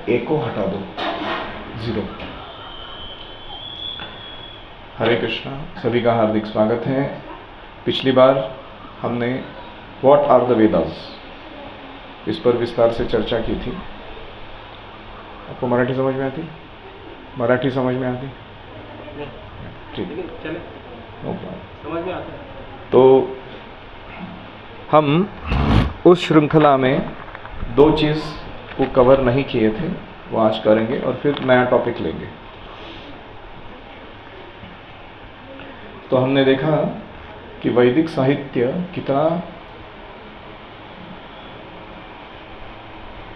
ए को हटा दो, 0। हरे कृष्णा, सभी का हार्दिक स्वागत है। पिछली बार हमने व्हाट आर द वेदास इस पर विस्तार से चर्चा की थी। आपको मराठी समझ में आती? मराठी समझ में आती? ठीक, चले, नो प्रॉब्लम, समझ में आता है। तो हम उस श्रृंखला में 2 चीज़ को कवर नहीं किए थे, वो आज करेंगे और फिर नया टॉपिक लेंगे। तो हमने देखा कि वैदिक साहित्य कितना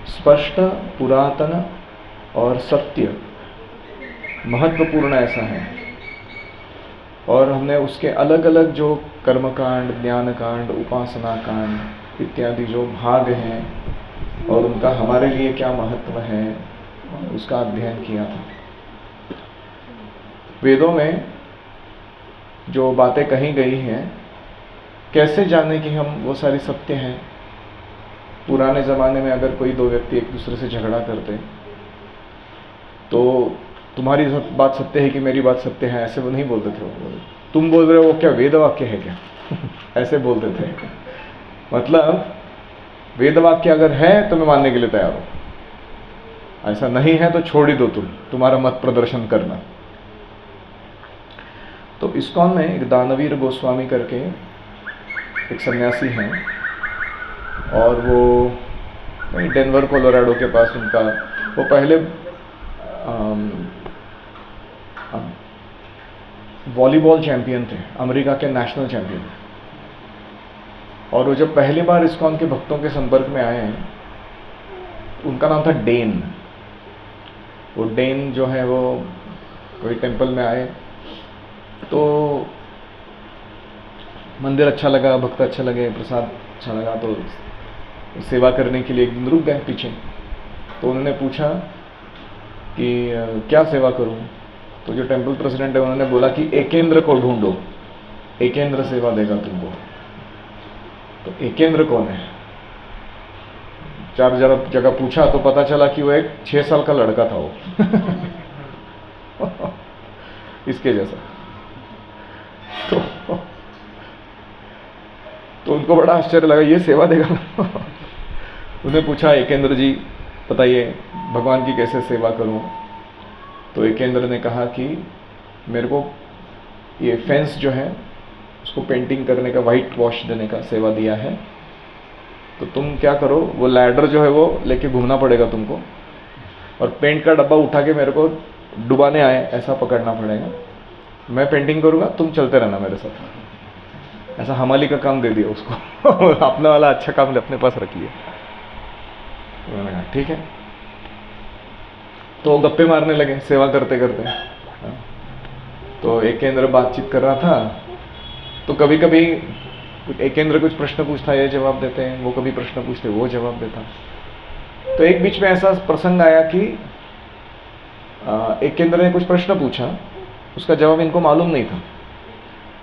स्पष्ट, पुरातन और सत्य, महत्वपूर्ण ऐसा है। और हमने उसके अलग अलग जो कर्मकांड, ज्ञान कांड, उपासना कांड इत्यादि जो भाग हैं और उनका हमारे लिए क्या महत्व है, उसका अध्ययन किया था। वेदों में जो बातें कही गई हैं, कैसे जाने कि हम वो सारी सत्य हैं। पुराने ज़माने में अगर कोई 2 व्यक्ति एक दूसरे से झगड़ा करते तो तुम्हारी बात सत्य है कि मेरी बात सत्य है, ऐसे वो नहीं बोलते थे। वो तुम बोल रहे हो वो क्या वेद वाक्य है क्या ऐसे बोलते थे। मतलब वेद वाक्य अगर है तो मैं मानने के लिए तैयार हूँ, ऐसा नहीं है तो छोड़ ही दो, तुम्हारा मत प्रदर्शन करना। तो इस्कॉन में एक दानवीर गोस्वामी करके एक सन्यासी हैं और वो डेनवर कोलोराडो के पास उनका, वो पहले वॉलीबॉल चैंपियन थे, अमेरिका के नेशनल चैंपियन। और वो जब पहली बार इस्कॉन के भक्तों के संपर्क में आए हैं, उनका नाम था डेन। वो डेन जो है वो कोई टेंपल में आए तो मंदिर अच्छा लगा, भक्त अच्छा लगे, प्रसाद अच्छा लगा, तो सेवा करने के लिए एक दिन रुक गए पीछे। तो उन्होंने पूछा कि क्या सेवा करूं। तो जो टेंपल प्रेसिडेंट है उन्होंने बोला कि एकेंद्र को ढूंढो, एकेंद्र सेवा देगा तुमको। तो एकेंद्र कौन है? 4 जगह पूछा तो पता चला कि वो एक 6 साल का लड़का था वो इसके जैसा। तो उनको बड़ा आश्चर्य लगा, ये सेवा देगा उन्हें पूछा, एकेंद्र जी बताइए भगवान की कैसे सेवा करूं। तो एकेंद्र ने कहा कि मेरे को ये फेंस जो है उसको पेंटिंग करने का, वाइट वॉश देने का सेवा दिया है। तो तुम क्या करो, वो लैडर जो है वो लेके घूमना पड़ेगा तुमको, और पेंट का डब्बा उठा के मेरे को डुबाने आए ऐसा पकड़ना पड़ेगा। मैं पेंटिंग करूँगा, तुम चलते रहना मेरे साथ। ऐसा हमाली का काम दे दिया उसको अपना वाला अच्छा काम अपने पास रख लिया। उन्होंने कहा ठीक है। तो गप्पे मारने लगे सेवा करते करते। तो एकेंद्र बातचीत कर रहा था, तो कभी कभी एकेंद्र कुछ प्रश्न पूछता, ये जवाब देते हैं, वो कभी प्रश्न पूछते, वो जवाब देता। तो एक बीच में ऐसा प्रसंग आया कि एकेंद्र ने कुछ प्रश्न पूछा, उसका जवाब इनको मालूम नहीं था।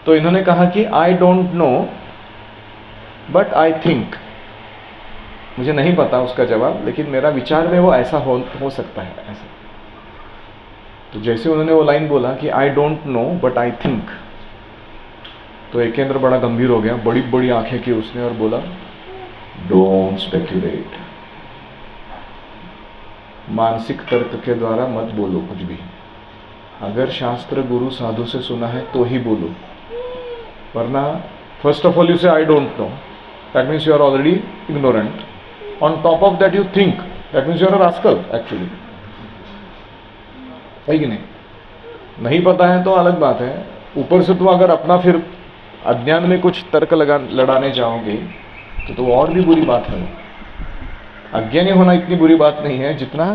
तो इन्होंने कहा कि आई don't no but I think, मुझे नहीं पता उसका जवाब, लेकिन मेरा विचार में वो ऐसा हो सकता है ऐसा। तो जैसे उन्होंने वो लाइन बोला कि आई don't no but I think, तो एकेंद्र बड़ा गंभीर हो गया, बड़ी बड़ी आंखें की उसने और बोला, डोंट स्पेक्यूलेट, मानसिक तर्क के द्वारा मत बोलो कुछ भी। अगर शास्त्र गुरु साधु से सुना है तो ही बोलो, वरना फर्स्ट ऑफ ऑल यू से I don't know, that means you are already ignorant. On top of that you think, that means you are a rascal actually, है कि नहीं? नहीं पता है तो अलग बात है, ऊपर से तुम अगर अपना फिर अज्ञान में कुछ तर्क लड़ाने जाओगे तो और भी बुरी बात है। अज्ञानी होना इतनी बुरी बात नहीं है जितना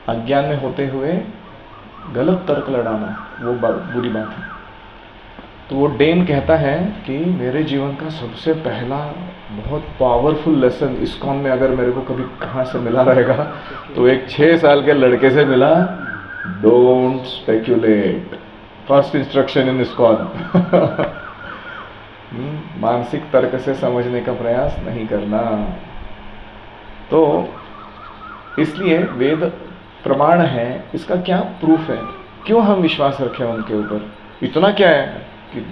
अज्ञान में होते हुए गलत तर्क लड़ाना, वो बुरी बात है। तो वो डेन कहता है कि मेरे जीवन का सबसे पहला बहुत पावरफुल लेसन इस्कॉन में अगर मेरे को कभी कहाँ से मिला रहेगा तो एक 6 साल के लड़के से मिला, don't speculate, first instruction in ISKCON मानसिक तर्क से समझने का प्रयास नहीं करना। तो इसलिए वेद प्रमाण है, इसका क्या प्रूफ है, क्यों हम विश्वास रखें उनके ऊपर? इतना क्या है कि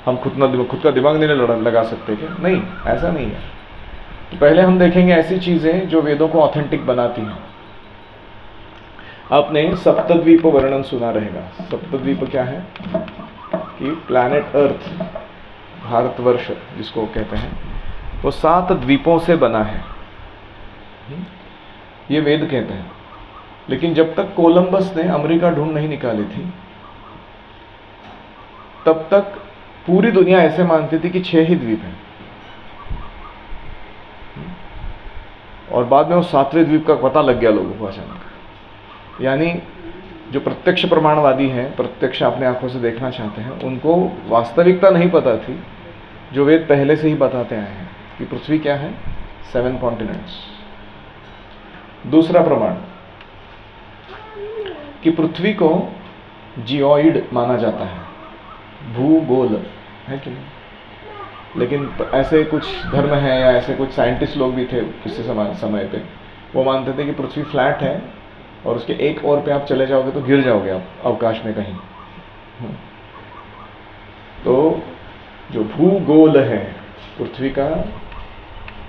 हम खुद का दिमाग नहीं लगा सकते क्या? नहीं, ऐसा नहीं है। तो पहले हम देखेंगे ऐसी चीजें जो वेदों को ऑथेंटिक बनाती हैं। आपने सप्तद्वीप वर्णन सुना रहेगा। सप्तद्वीप क्या है कि प्लैनेट अर्थ, भारतवर्ष जिसको कहते हैं, वो 7 द्वीपों से बना है, ये वेद कहते हैं। लेकिन जब तक कोलंबस ने अमेरिका ढूंढ नहीं निकाली थी, तब तक पूरी दुनिया ऐसे मानती थी कि 6 ही द्वीप हैं। और बाद में उस 7वें द्वीप का पता लग गया लोगों को अचानक। यानी जो प्रत्यक्ष प्रमाणवादी हैं, प्रत्यक्ष अपने आंखों से देखना चाहते हैं, उनको वास्तविकता नहीं पता थी जो वेद पहले से ही बताते आए हैं कि पृथ्वी क्या है, 7 कॉन्टिनेंट्स। दूसरा प्रमाण कि पृथ्वी को जियोइड माना जाता है, भूगोल है कि नहीं? लेकिन ऐसे कुछ धर्म है या ऐसे कुछ साइंटिस्ट लोग भी थे किसी समय पे, वो मानते थे कि पृथ्वी फ्लैट है और उसके एक और पे आप चले जाओगे तो गिर जाओगे आप अवकाश में कहीं। तो जो भूगोल है, पृथ्वी का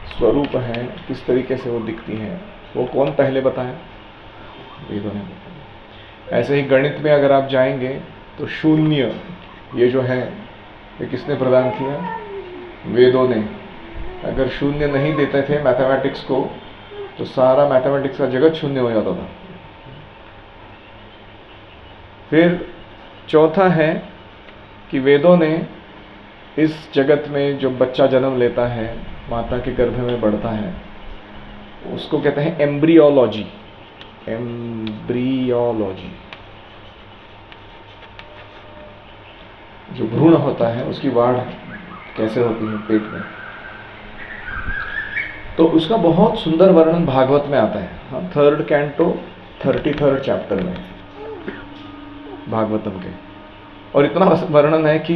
स्वरूप है, किस तरीके से वो दिखती है, वो कौन पहले बताया? वेदों ने बताया। ऐसे ही गणित में अगर आप जाएंगे तो शून्य ये जो है, ये किसने प्रदान किया? वेदों ने। अगर शून्य नहीं देते थे मैथमेटिक्स को, तो सारा मैथमेटिक्स का जगत शून्य हो जाता था। फिर चौथा है कि वेदों ने इस जगत में जो बच्चा जन्म लेता है, माता के गर्भ में बढ़ता है, उसको कहते हैं एम्ब्रियोलॉजी। एम्ब्रियोलॉजी, जो भ्रूण होता है उसकी वाढ़ कैसे होती है पेट में, तो उसका बहुत सुंदर वर्णन भागवत में आता है। हाँ, 3rd कैंटो 33rd चैप्टर में भागवतम के। और इतना वर्णन है कि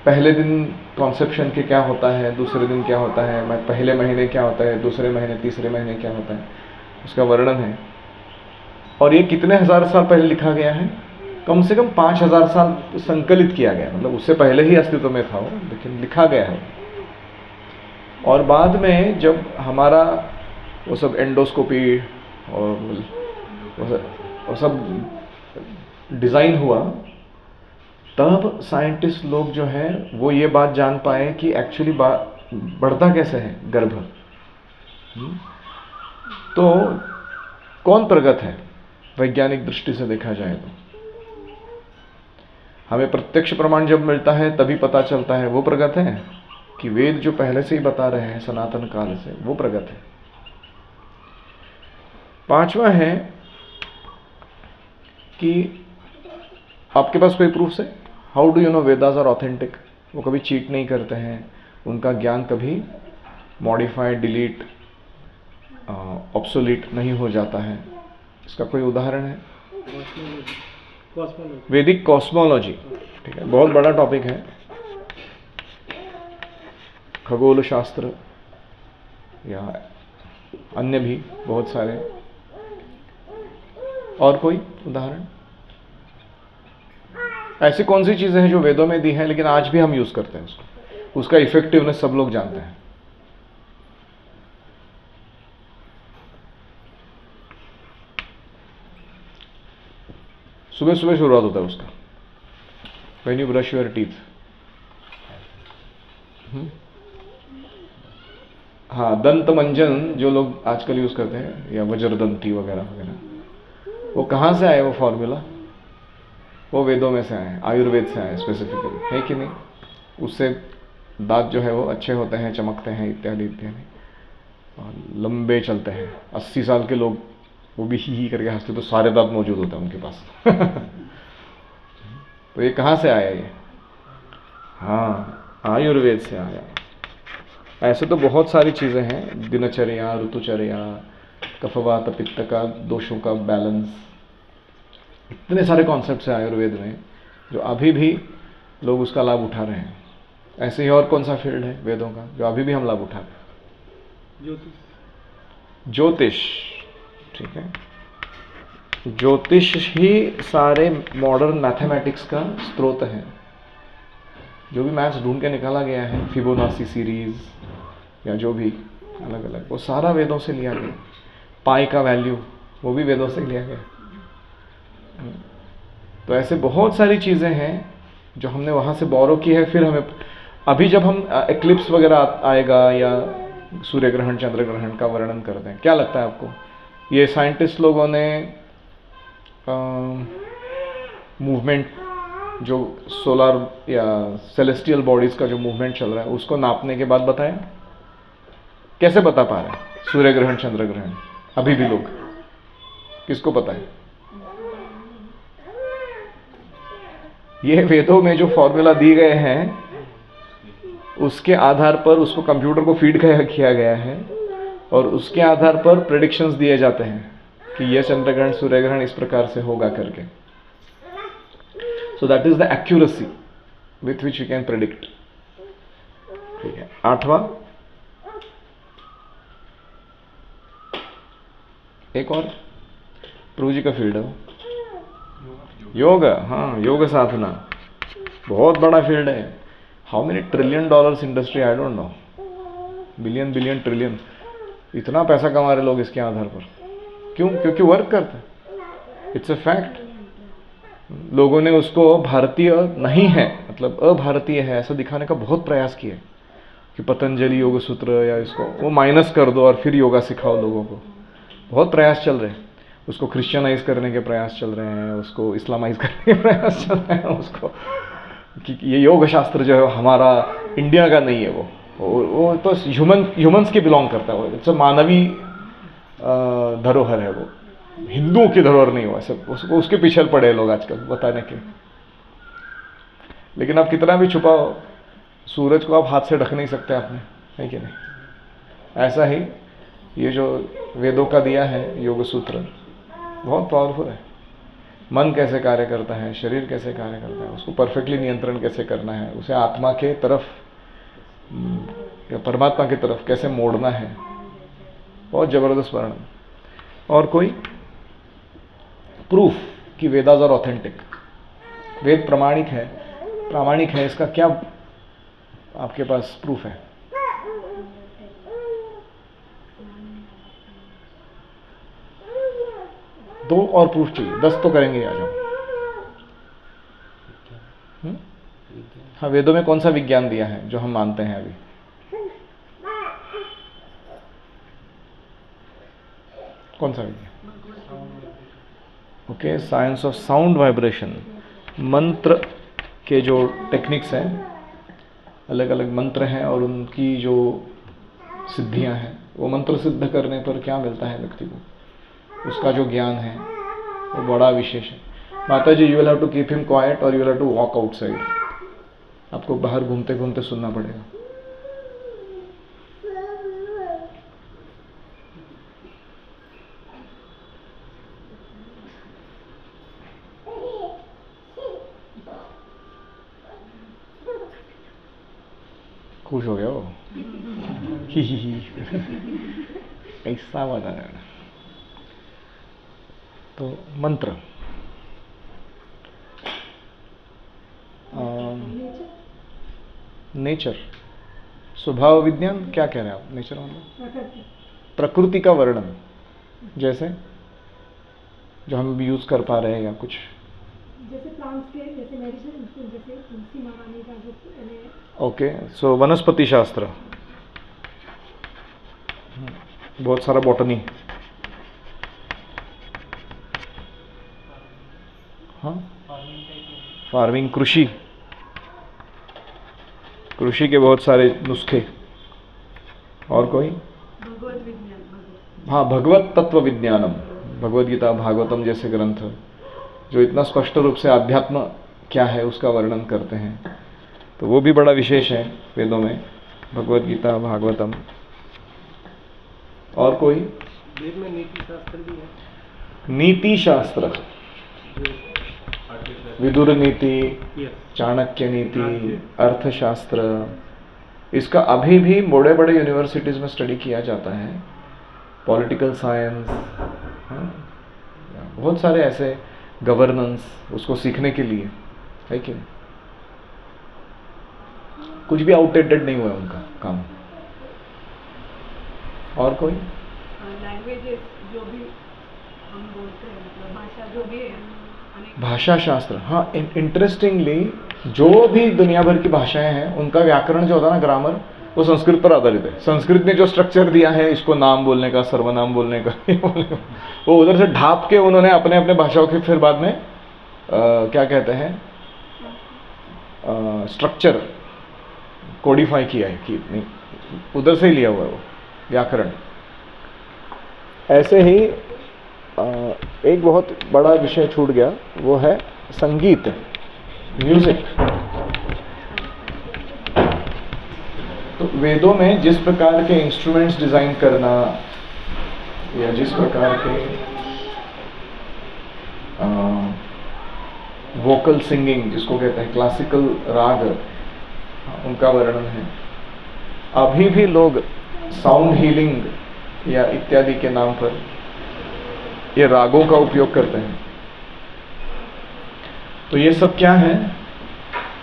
पहले दिन कॉन्सेप्शन के क्या होता है, दूसरे दिन क्या होता है, पहले महीने क्या होता है, दूसरे महीने, तीसरे महीने क्या होता है, उसका वर्णन है। और ये कितने हजार साल पहले लिखा गया है? कम से कम 5000 साल संकलित किया गया, मतलब उससे पहले ही अस्तित्व में था वो, लेकिन लिखा गया है। और बाद में जब हमारा वो सब एंडोस्कोपी और वो सब डिज़ाइन हुआ, तब साइंटिस्ट लोग जो है वो ये बात जान पाए कि एक्चुअली बढ़ता कैसे है गर्भ। तो कौन प्रगत है वैज्ञानिक दृष्टि से देखा जाए तो? हमें प्रत्यक्ष प्रमाण जब मिलता है तभी पता चलता है वो प्रगत है, कि वेद जो पहले से ही बता रहे हैं सनातन काल से, वो प्रगत है। 5वां है कि आपके पास कोई प्रूफ है? How do you know Vedas are authentic? वो कभी चीट नहीं करते हैं, उनका ज्ञान कभी मॉडिफाइड, डिलीट, ऑब्सोलीट नहीं हो जाता है। इसका कोई उदाहरण है? वैदिक कॉस्मोलॉजी, ठीक है, बहुत बड़ा टॉपिक है। खगोल शास्त्र या अन्य भी बहुत सारे। और कोई उदाहरण? ऐसी कौन सी चीजें हैं जो वेदों में दी हैं लेकिन आज भी हम यूज करते हैं उसको, उसका इफेक्टिवनेस सब लोग जानते हैं? सुबह सुबह शुरुआत होता है उसका, when you brush your teeth. हाँ, दंत मंजन जो लोग आजकल यूज करते हैं, या वज्रदंती वगैरह वगैरह, वो कहाँ से आए? वो फॉर्मूला वो वेदों में से आए, आयुर्वेद से आए स्पेसिफिकली, है कि नहीं? उससे दांत जो है वो अच्छे होते हैं, चमकते हैं, इत्यादि इत्यादि, और लंबे चलते हैं। 80 साल के लोग वो भी ही करके हंसते तो सारे दांत मौजूद होते हैं उनके पास। तो ये कहाँ से आया ये? हाँ, आयुर्वेद से आया। ऐसे तो बहुत सारी चीज़ें हैं, दिनचर्या, ऋतुचर्या, कफवात पित्त का दोषों का बैलेंस, इतने सारे कॉन्सेप्ट्स हैं आयुर्वेद में जो अभी भी लोग उसका लाभ उठा रहे हैं। ऐसे ही और कौन सा फील्ड है वेदों का जो अभी भी हम लाभ उठा रहे हैं? ज्योतिष, ठीक है, ज्योतिष ही सारे मॉडर्न मैथमेटिक्स का स्रोत है। जो भी मैथ्स ढूंढ के निकाला गया है, फिबोनाची सीरीज या जो भी अलग अलग, वो सारा वेदों से लिया गया। पाई का वैल्यू वो भी वेदों से लिया गया। तो ऐसे बहुत सारी चीज़ें हैं जो हमने वहाँ से बोरो की है। फिर हमें अभी जब हम एक्लिप्स वगैरह आएगा या सूर्य ग्रहण चंद्र ग्रहण का वर्णन करते हैं, क्या लगता है आपको? ये साइंटिस्ट लोगों ने मूवमेंट जो सोलर या सेलेस्टियल बॉडीज का जो मूवमेंट चल रहा है उसको नापने के बाद बताया। कैसे बता पा रहे हैं सूर्य ग्रहण चंद्र ग्रहण? अभी भी लोग किसको पता है? ये वेदों में जो फॉर्मूला दिए गए हैं उसके आधार पर उसको कंप्यूटर को फीड किया गया है और उसके आधार पर प्रेडिक्शंस दिए जाते हैं कि यह चंद्र ग्रहण सूर्य ग्रहण इस प्रकार से होगा करके। So that is the accuracy with which you can predict. ठीक है, 8वां एक और प्रभु जी का फील्ड है योग। हाँ, योग साधना बहुत बड़ा फील्ड है। How many trillion dollars industry, I don't no, billion billion trillion, इतना पैसा कमा रहे लोग इसके आधार पर। क्यों? क्योंकि वर्क करते हैं। It's a fact. लोगों ने उसको भारतीय नहीं है, मतलब अभारतीय है, ऐसा दिखाने का बहुत प्रयास किया कि पतंजलि योग सूत्र या इसको वो माइनस कर दो और फिर योगा सिखाओ लोगों को। बहुत प्रयास चल रहे हैं। उसको क्रिश्चियनाइज करने के प्रयास चल रहे हैं, उसको इस्लामाइज करने के प्रयास चल रहे हैं, उसको कि ये योग शास्त्र जो है हमारा इंडिया का नहीं है, वो तो ह्यूमंस के बिलोंग करता है। वो मानवी धरोहर है, वो हिंदुओं की धरोहर नहीं हुआ सब। उसके पीछे पड़े लोग आजकल बताने के। लेकिन आप कितना भी छुपाओ, सूरज को आप हाथ से ढक नहीं सकते आपने, है कि नहीं? ऐसा ही ये जो वेदों का दिया है योग सूत्र बहुत पावरफुल है। मन कैसे कार्य करता है, शरीर कैसे कार्य करता है, उसको परफेक्टली नियंत्रण कैसे करना है, उसे आत्मा के तरफ या परमात्मा की तरफ कैसे मोड़ना है, बहुत जबरदस्त वर्णन। और कोई प्रूफ कि वेदास आर ऑथेंटिक, वेद प्रामाणिक है, इसका क्या आपके पास प्रूफ है? दो और प्रूफ चाहिए, 10 तो करेंगे आ जाओ। हाँ, वेदों में कौन सा विज्ञान दिया है जो हम मानते हैं अभी? कौन सा विज्ञान? Okay, science of sound vibration. मंत्र के जो टेक्निक्स हैं, अलग अलग मंत्र हैं और उनकी जो सिद्धियां हैं, वो मंत्र सिद्ध करने पर क्या मिलता है व्यक्ति को, उसका जो ज्ञान है वो बड़ा विशेष है। माता जी, you will have to keep him quiet और you will have to walk outside. आपको बाहर घूमते घूमते सुनना पड़ेगा। खुश हो गया वो ऐसा बता रहा है। तो मंत्र नेचर, स्वभाव विज्ञान, क्या कह रहे हैं आप? नेचर मतलब प्रकृति का वर्णन, जैसे जो हम यूज कर पा रहे हैं या कुछ, जैसे प्लांट्स के, जैसे मेडिसिन, जैसे तुलसी महारानी का जो। ओके, सो वनस्पति शास्त्र, बहुत सारा बॉटनी। हाँ, फार्मिंग, कृषि के बहुत सारे नुस्खे। और कोई? भगवत विज्ञान। हाँ, भगवत तत्व विज्ञानम, भगवद गीता भागवतम जैसे ग्रंथ जो इतना स्पष्ट रूप से आध्यात्म क्या है उसका वर्णन करते हैं, तो वो भी बड़ा विशेष है वेदों में, भगवद गीता भागवतम। और कोई? वेद में नीति शास्त्र भी है। नीति शास्त्र, विदुर नीति, चाणक्य नीति, अर्थशास्त्र, इसका अभी भी बड़े बड़े यूनिवर्सिटीज में स्टडी किया जाता है। पॉलिटिकल साइंस, हाँ, बहुत सारे ऐसे गवर्नेंस उसको सीखने के लिए है कि नहीं, कुछ भी आउटडेटेड नहीं हुआ उनका काम। और कोई लैंग्वेजेस जो भी हम बोलते हैं, मतलब भाषा जो भी है, भाषा शास्त्र, हाँ, इंटरेस्टिंगली जो भी दुनिया भर की भाषाएं हैं उनका व्याकरण जो होता है ना, ग्रामर, वो संस्कृत पर आधारित है। संस्कृत ने जो स्ट्रक्चर दिया है इसको नाम बोलने का, सर्वनाम बोलने का, वो उधर से ढाप के उन्होंने अपने अपने भाषाओं के फिर बाद में क्या कहते हैं स्ट्रक्चर कोडिफाई किया है कि नहीं, उधर से ही लिया हुआ है वो व्याकरण। ऐसे ही एक बहुत बड़ा विषय छूट गया, वो है संगीत, म्यूजिक। तो वेदों में जिस प्रकार के इंस्ट्रूमेंट्स डिजाइन करना या जिस प्रकार के वोकल सिंगिंग जिसको कहते हैं, क्लासिकल राग, उनका वर्णन है। अभी भी लोग साउंड हीलिंग या इत्यादि के नाम पर ये रागों का उपयोग करते हैं। तो ये सब क्या है,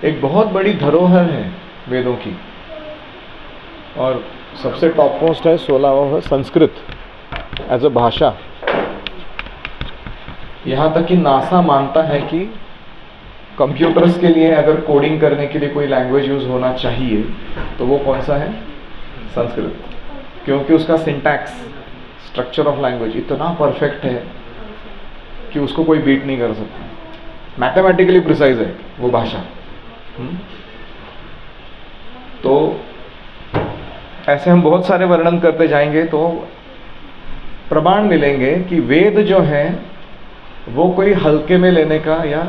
एक बहुत बड़ी धरोहर है वेदों की। और सबसे टॉप मोस्ट है 16वां संस्कृत एज अ भाषा। यहां तक कि नासा मानता है कि कंप्यूटर्स के लिए अगर कोडिंग करने के लिए कोई लैंग्वेज यूज होना चाहिए तो वो कौन सा है, संस्कृत, क्योंकि उसका सिंटैक्स, स्ट्रक्चर ऑफ लैंग्वेज इतना परफेक्ट है कि उसको कोई बीट नहीं कर सकता। मैथमेटिकली प्रिसाइज है वो भाषा। तो ऐसे हम बहुत सारे वर्णन करते जाएंगे तो प्रमाण मिलेंगे कि वेद जो है वो कोई हल्के में लेने का या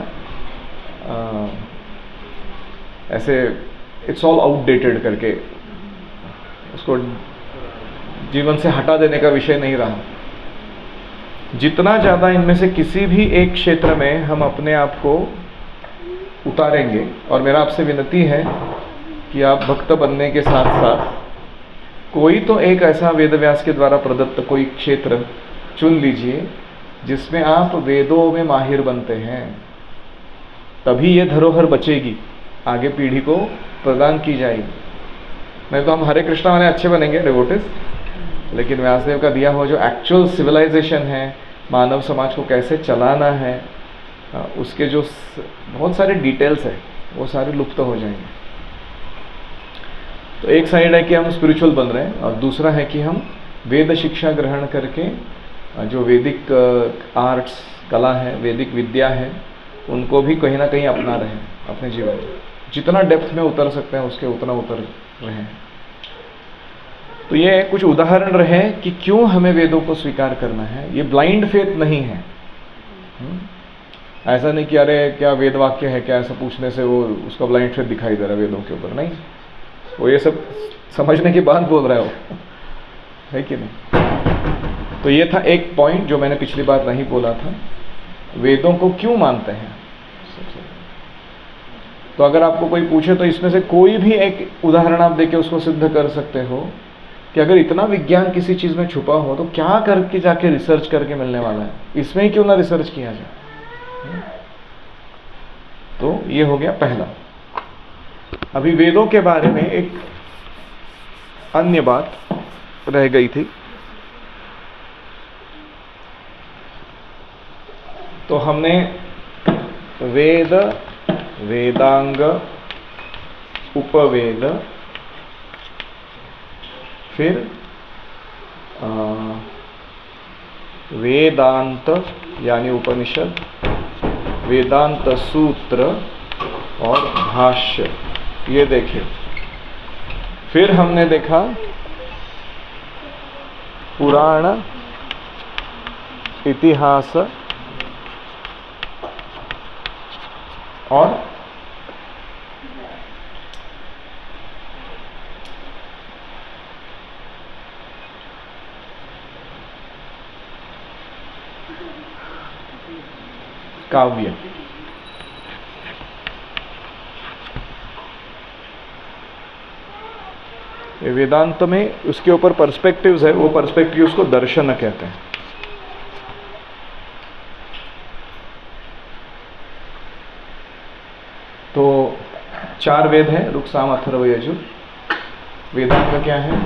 ऐसे इट्स ऑल आउटडेटेड करके उसको जीवन से हटा देने का विषय नहीं रहा। जितना ज़्यादा इनमें से किसी भी एक क्षेत्र में हम अपने आप को उतारेंगे, और मेरा आपसे विनती है कि आप भक्त बनने के साथ साथ कोई तो एक ऐसा वेदव्यास के द्वारा प्रदत्त कोई क्षेत्र चुन लीजिए जिसमें आप वेदों में माहिर बनते हैं, तभी ये धरोहर बचेगी, आगे पीढ़ी को प्रदान की जाएगी। नहीं तो हम हरे कृष्णा वाले अच्छे बनेंगे डिवोटिस, लेकिन व्यासदेव का दिया हुआ जो एक्चुअल सिविलाइजेशन है, मानव समाज को कैसे चलाना है, उसके जो बहुत सारे डिटेल्स है वो सारे लुप्त हो जाएंगे। तो एक साइड है कि हम स्पिरिचुअल बन रहे हैं, और दूसरा है कि हम वेद शिक्षा ग्रहण करके जो वैदिक आर्ट्स, कला है, वैदिक विद्या है, उनको भी कहीं ना कहीं अपना रहे हैं अपने जीवन में। जितना डेप्थ में उतर सकते हैं उसके उतना उतर रहे हैं। तो ये कुछ उदाहरण रहे कि क्यों हमें वेदों को स्वीकार करना है। ये ब्लाइंड फेथ नहीं है। ऐसा नहीं कि अरे क्या वेद वाक्य है क्या, ऐसा पूछने से वो उसका ब्लाइंड फेथ दिखाई दे रहा है वेदों के ऊपर। नहीं, वो ये सब समझने के बाद बोल रहे हो, है कि नहीं। तो ये था एक पॉइंट जो मैंने पिछली बार नहीं बोला था, वेदों को क्यों मानते हैं। तो अगर आपको कोई पूछे तो इसमें से कोई भी एक उदाहरण आप देके उसको सिद्ध कर सकते हो कि अगर इतना विज्ञान किसी चीज में छुपा हो तो क्या करके जाके रिसर्च करके मिलने वाला है, इसमें ही क्यों ना रिसर्च किया जाए। तो ये हो गया पहला। अभी वेदों के बारे में एक अन्य बात रह गई थी। तो हमने वेद, वेदांग, उपवेद, फिर वेदांत यानी उपनिषद, वेदांत सूत्र और भाष्य, ये देखे। फिर हमने देखा पुराण, इतिहास और काव्य। वेदांत में उसके ऊपर पर्सपेक्टिव्स है, वो पर्सपेक्टिव्स को दर्शन कहते हैं। तो 4 वेद हैं, ऋक् साम अथर्व यजुर। वेदांग क्या है?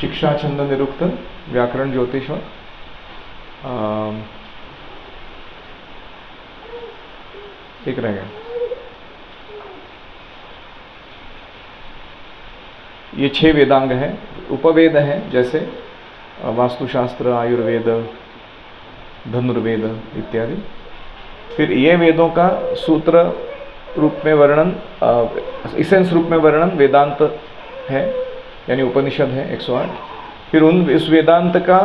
शिक्षा, छंद, निरुक्त, व्याकरण, ज्योतिष और एक रह गया, ये 6 वेदांग हैं। उपवेद हैं जैसे वास्तुशास्त्र, आयुर्वेद, धनुर्वेद इत्यादि। फिर ये वेदों का सूत्र रूप में वर्णन, इसेंस रूप में वर्णन वेदांत है, यानी उपनिषद है 108। फिर इस वेदांत का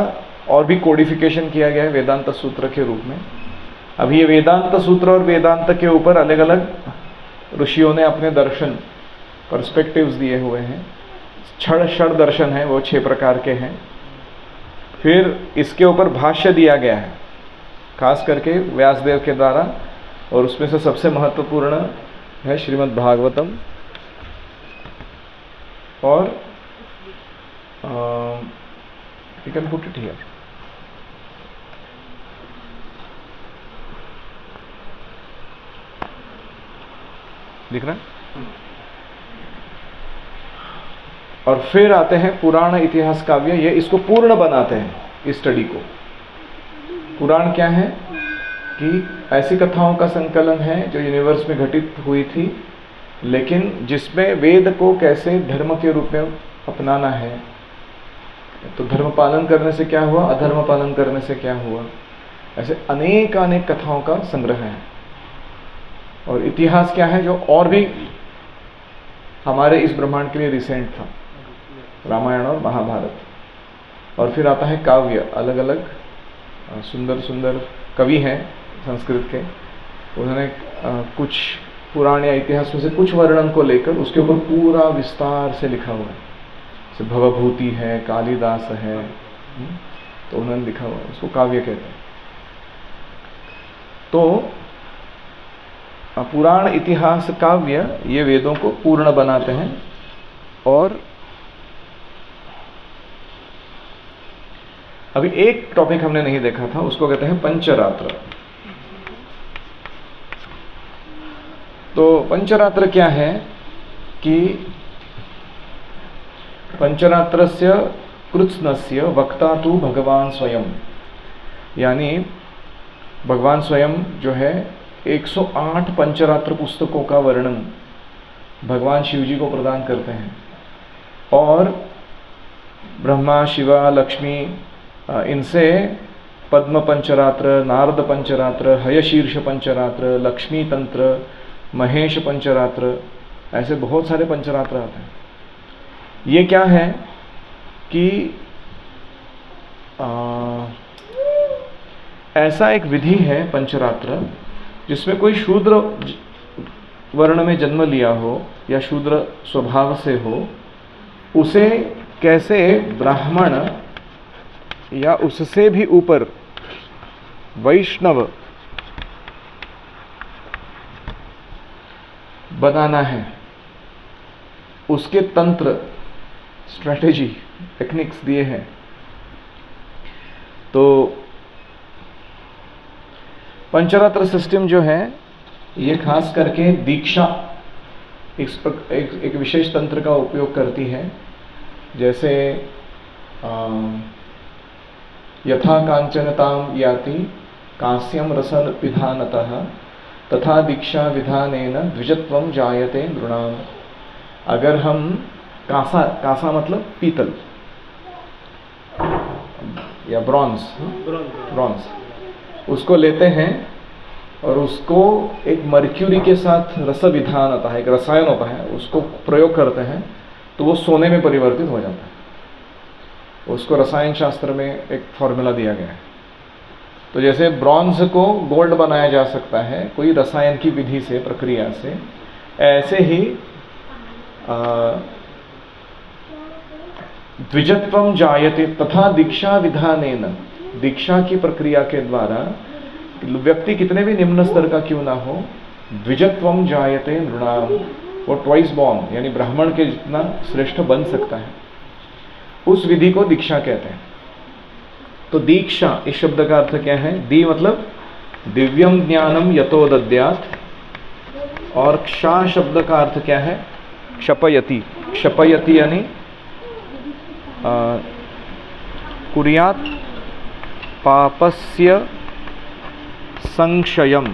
और भी कोडिफिकेशन किया गया है वेदांत सूत्र के रूप में। अब ये वेदांत सूत्र और वेदांत के ऊपर अलग अलग ऋषियों ने अपने दर्शन, पर्सपेक्टिव्स दिए हुए हैं। षड दर्शन है, वो 6 प्रकार के हैं। फिर इसके ऊपर भाष्य दिया गया है, खास करके व्यासदेव के द्वारा, और उसमें से सबसे महत्वपूर्ण है श्रीमद् भागवतम। और you can put it here. दिख रहा है? और फिर आते हैं पुराण, इतिहास, काव्य। ये इसको पूर्ण बनाते हैं इस स्टडी को। पुराण क्या है कि ऐसी कथाओं का संकलन है जो यूनिवर्स में घटित हुई थी, लेकिन जिसमें वेद को कैसे धर्म के रूप में अपनाना है। तो धर्म पालन करने से क्या हुआ, अधर्म पालन करने से क्या हुआ, ऐसे अनेक कथाओं का संग्रह है। और इतिहास क्या है, जो और भी हमारे इस ब्रह्मांड के लिए रिसेंट था, रामायण और महाभारत। और फिर आता है काव्य, अलग अलग सुंदर सुंदर कवि हैं संस्कृत के, उन्होंने कुछ पुराण या इतिहास में से कुछ वर्णन को लेकर उसके ऊपर पूरा विस्तार से लिखा हुआ है। जैसे भवभूति है, कालिदास है, तो उन्होंने लिखा हुआ है, उसको काव्य कहते हैं। तो पुराण, इतिहास, काव्य ये वेदों को पूर्ण बनाते हैं। और अभी एक टॉपिक हमने नहीं देखा था, उसको कहते हैं पंचरात्र। तो पंचरात्र क्या है कि पंचरात्रस्य कृत्स्नस्य वक्ता तु भगवान स्वयं, यानी भगवान स्वयं जो है 108 पंचरात्र पुस्तकों का वर्णन भगवान शिव जी को प्रदान करते हैं। और ब्रह्मा, शिवा, लक्ष्मी, इनसे पद्म पंचरात्र, नारद पंचरात्र, हयशीर्ष पंचरात्र, लक्ष्मी तंत्र, महेश पंचरात्र, ऐसे बहुत सारे पंचरात्र आते हैं। ये क्या है कि ऐसा एक विधि है पंचरात्र जिसमें कोई शूद्र वर्ण में जन्म लिया हो या शूद्र स्वभाव से हो, उसे कैसे ब्राह्मण या उससे भी ऊपर वैष्णव बनाना है, उसके तंत्र, स्ट्रैटेजी, टेक्निक्स दिए हैं। तो पंचरात्र सिस्टम जो है ये खास करके दीक्षा एक विशेष तंत्र का उपयोग करती है। जैसे यथा कांचनताम याति कांस्यम रसन विधानतः तथा दीक्षा विधानेन द्विजत्वम जायते नृणाम। अगर हम कांसा मतलब पीतल या ब्रॉन्ज उसको लेते हैं और उसको एक मर्क्यूरी के साथ रस विधान आता है, एक रसायन होता है, उसको प्रयोग करते हैं तो वो सोने में परिवर्तित हो जाता है। उसको रसायन शास्त्र में एक फॉर्मूला दिया गया है। तो जैसे ब्रॉन्ज को गोल्ड बनाया जा सकता है कोई रसायन की विधि से, प्रक्रिया से, ऐसे ही द्विजत्वम जायते तथा दीक्षा विधानेन, दीक्षा की प्रक्रिया के द्वारा व्यक्ति कितने भी निम्न स्तर का क्यों ना हो, द्विजत्वम जायते नृणाम, वो ट्वाइस बॉर्न यानी ब्राह्मण के जितना श्रेष्ठ बन सकता है, उस विधि को दीक्षा कहते हैं। तो दीक्षा इस शब्द का अर्थ क्या है? दी मतलब दिव्यम ज्ञानम यतो दद्यात्, औरक्षा शब्द का अर्थ क्या है? क्षपयति। क्षपयति यानी कुर्यात् पापस्य संक्षयम।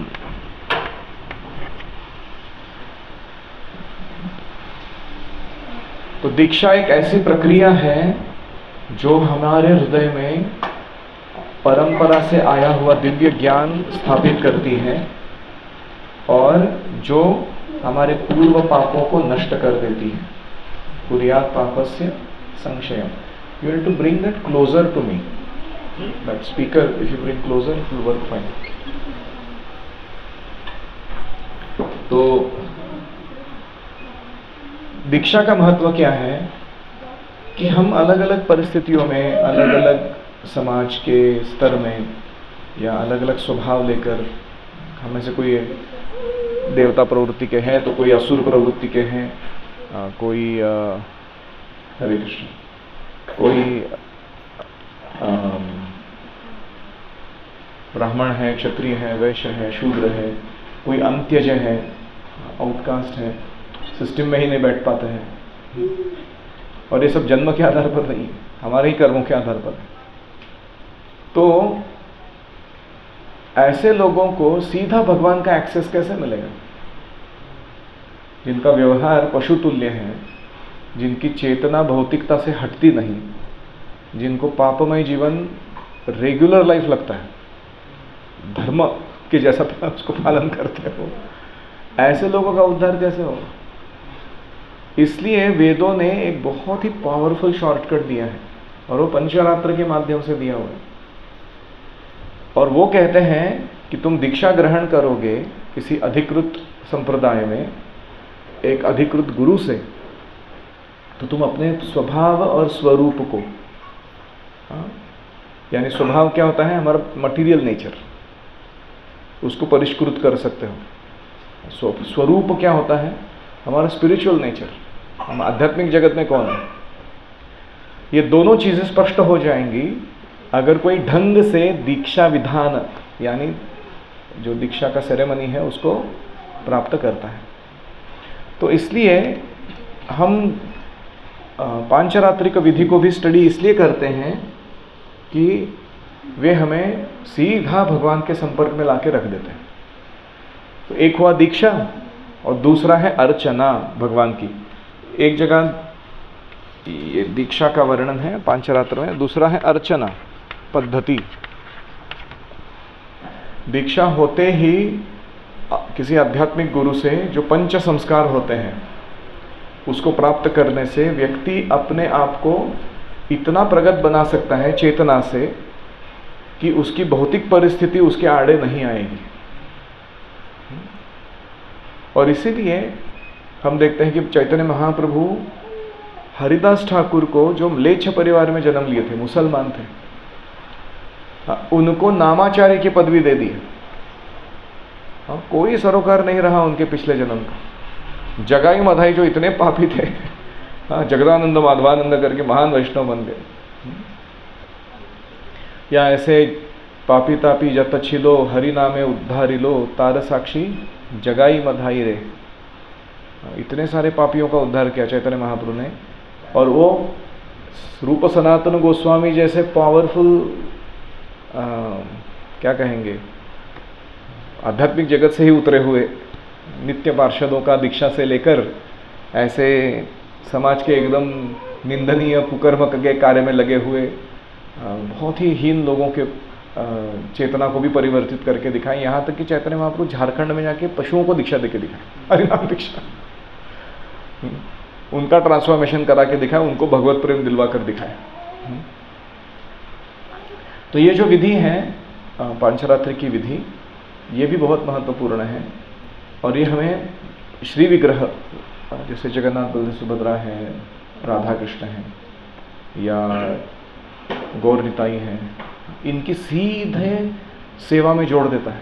तो दीक्षा एक ऐसी प्रक्रिया है जो हमारे हृदय में परंपरा से आया हुआ दिव्य ज्ञान स्थापित करती है और जो हमारे पूर्व पापों को नष्ट कर देती है। कुर्यात् पापस्य संक्षयम। You have to bring that closer to me. That speaker, if you bring closer, it will work fine. तो दीक्षा का महत्व क्या है कि हम अलग अलग परिस्थितियों में, अलग अलग समाज के स्तर में या अलग अलग स्वभाव लेकर, हमें से कोई देवता प्रवृत्ति के हैं तो कोई असुर प्रवृत्ति के हैं, कोई हरे कृष्ण, कोई ब्राह्मण है, क्षत्रिय है, वैश्य है, शूद्र है, कोई अंत्यज है, आउटकास्ट है, सिस्टम में ही नहीं बैठ पाते हैं। और ये सब जन्म के आधार पर नहीं, हमारे ही कर्मों के आधार पर है। तो ऐसे लोगों को सीधा भगवान का एक्सेस कैसे मिलेगा? जिनका व्यवहार पशुतुल्य है, जिनकी चेतना भौतिकता से हटती नहीं, जिनको पापमय जीवन रेगुलर लाइफ लगता है, धर्म के जैसा उसको पालन करते हो, ऐसे लोगों का उद्धार कैसे होगा? इसलिए वेदों ने एक बहुत ही पावरफुल शॉर्टकट दिया है और वो पंचरात्र के माध्यम से दिया हुआ है। और वो कहते हैं कि तुम दीक्षा ग्रहण करोगे किसी अधिकृत संप्रदाय में, एक अधिकृत गुरु से, तो तुम अपने स्वभाव और स्वरूप को, यानी स्वभाव क्या होता है? हमारा मटेरियल नेचर, उसको परिष्कृत कर सकते हो। स्वरूप क्या होता है? हमारा स्पिरिचुअल नेचर, हम आध्यात्मिक जगत में कौन है। ये दोनों चीजें स्पष्ट हो जाएंगी अगर कोई ढंग से दीक्षा विधान, यानी जो दीक्षा का सेरेमनी है, उसको प्राप्त करता है। तो इसलिए हम पांचरात्रिक विधि को भी स्टडी इसलिए करते हैं कि वे हमें सीधा भगवान के संपर्क में लाके रख देते हैं। तो एक हुआ दीक्षा और दूसरा है अर्चना भगवान की। एक जगह ये दीक्षा का वर्णन है पांचरात्र में, दूसरा है अर्चना पद्धति। दीक्षा होते ही किसी आध्यात्मिक गुरु से जो पंच संस्कार होते हैं उसको प्राप्त करने से व्यक्ति अपने आप को इतना प्रगत बना सकता है चेतना से कि उसकी भौतिक परिस्थिति उसके आड़े नहीं आएगी। और इसीलिए हम देखते हैं कि चैतन्य महाप्रभु हरिदास ठाकुर को, जो म्लेच्छ परिवार में जन्म लिए थे, मुसलमान थे, उनको नामाचार्य की पदवी दे दी। कोई सरोकार नहीं रहा उनके पिछले जन्म का। जगाई मधाई जो इतने पापी थे, जगदानंद माधवानंद करके महान वैष्णव बन गए। या ऐसे पापी तापी जत छिलो हरि नामे उद्धारी लो तार साक्षी जगाई मधाई रे, इतने सारे पापियों का उद्धार किया चैतन्य महाप्रभु ने। और वो रूप सनातन गोस्वामी जैसे पावरफुल क्या कहेंगे, आध्यात्मिक जगत से ही उतरे हुए नित्य पार्षदों का दीक्षा से लेकर ऐसे समाज के एकदम निंदनीय कुकर्म के कार्य में लगे हुए बहुत ही हीन लोगों के चेतना को भी परिवर्तित करके दिखाएं। यहाँ तक कि चैतन्य महाप्रभु झारखंड में जाके पशुओं को दीक्षा देके दिखाएं, हरिनाम दीक्षा, उनका ट्रांसफॉर्मेशन करा के दिखाएं, उनको भगवत प्रेम दिलवा कर दिखाएं। तो ये जो विधि है पांचरात्रि की विधि, ये भी बहुत महत्वपूर्ण है। और ये हमें श्री विग्रह, जैसे जगन्नाथ बलदेव सुभद्रा है, राधा कृष्ण है या गौर निताई है, इनकी सीधे सेवा में जोड़ देता है।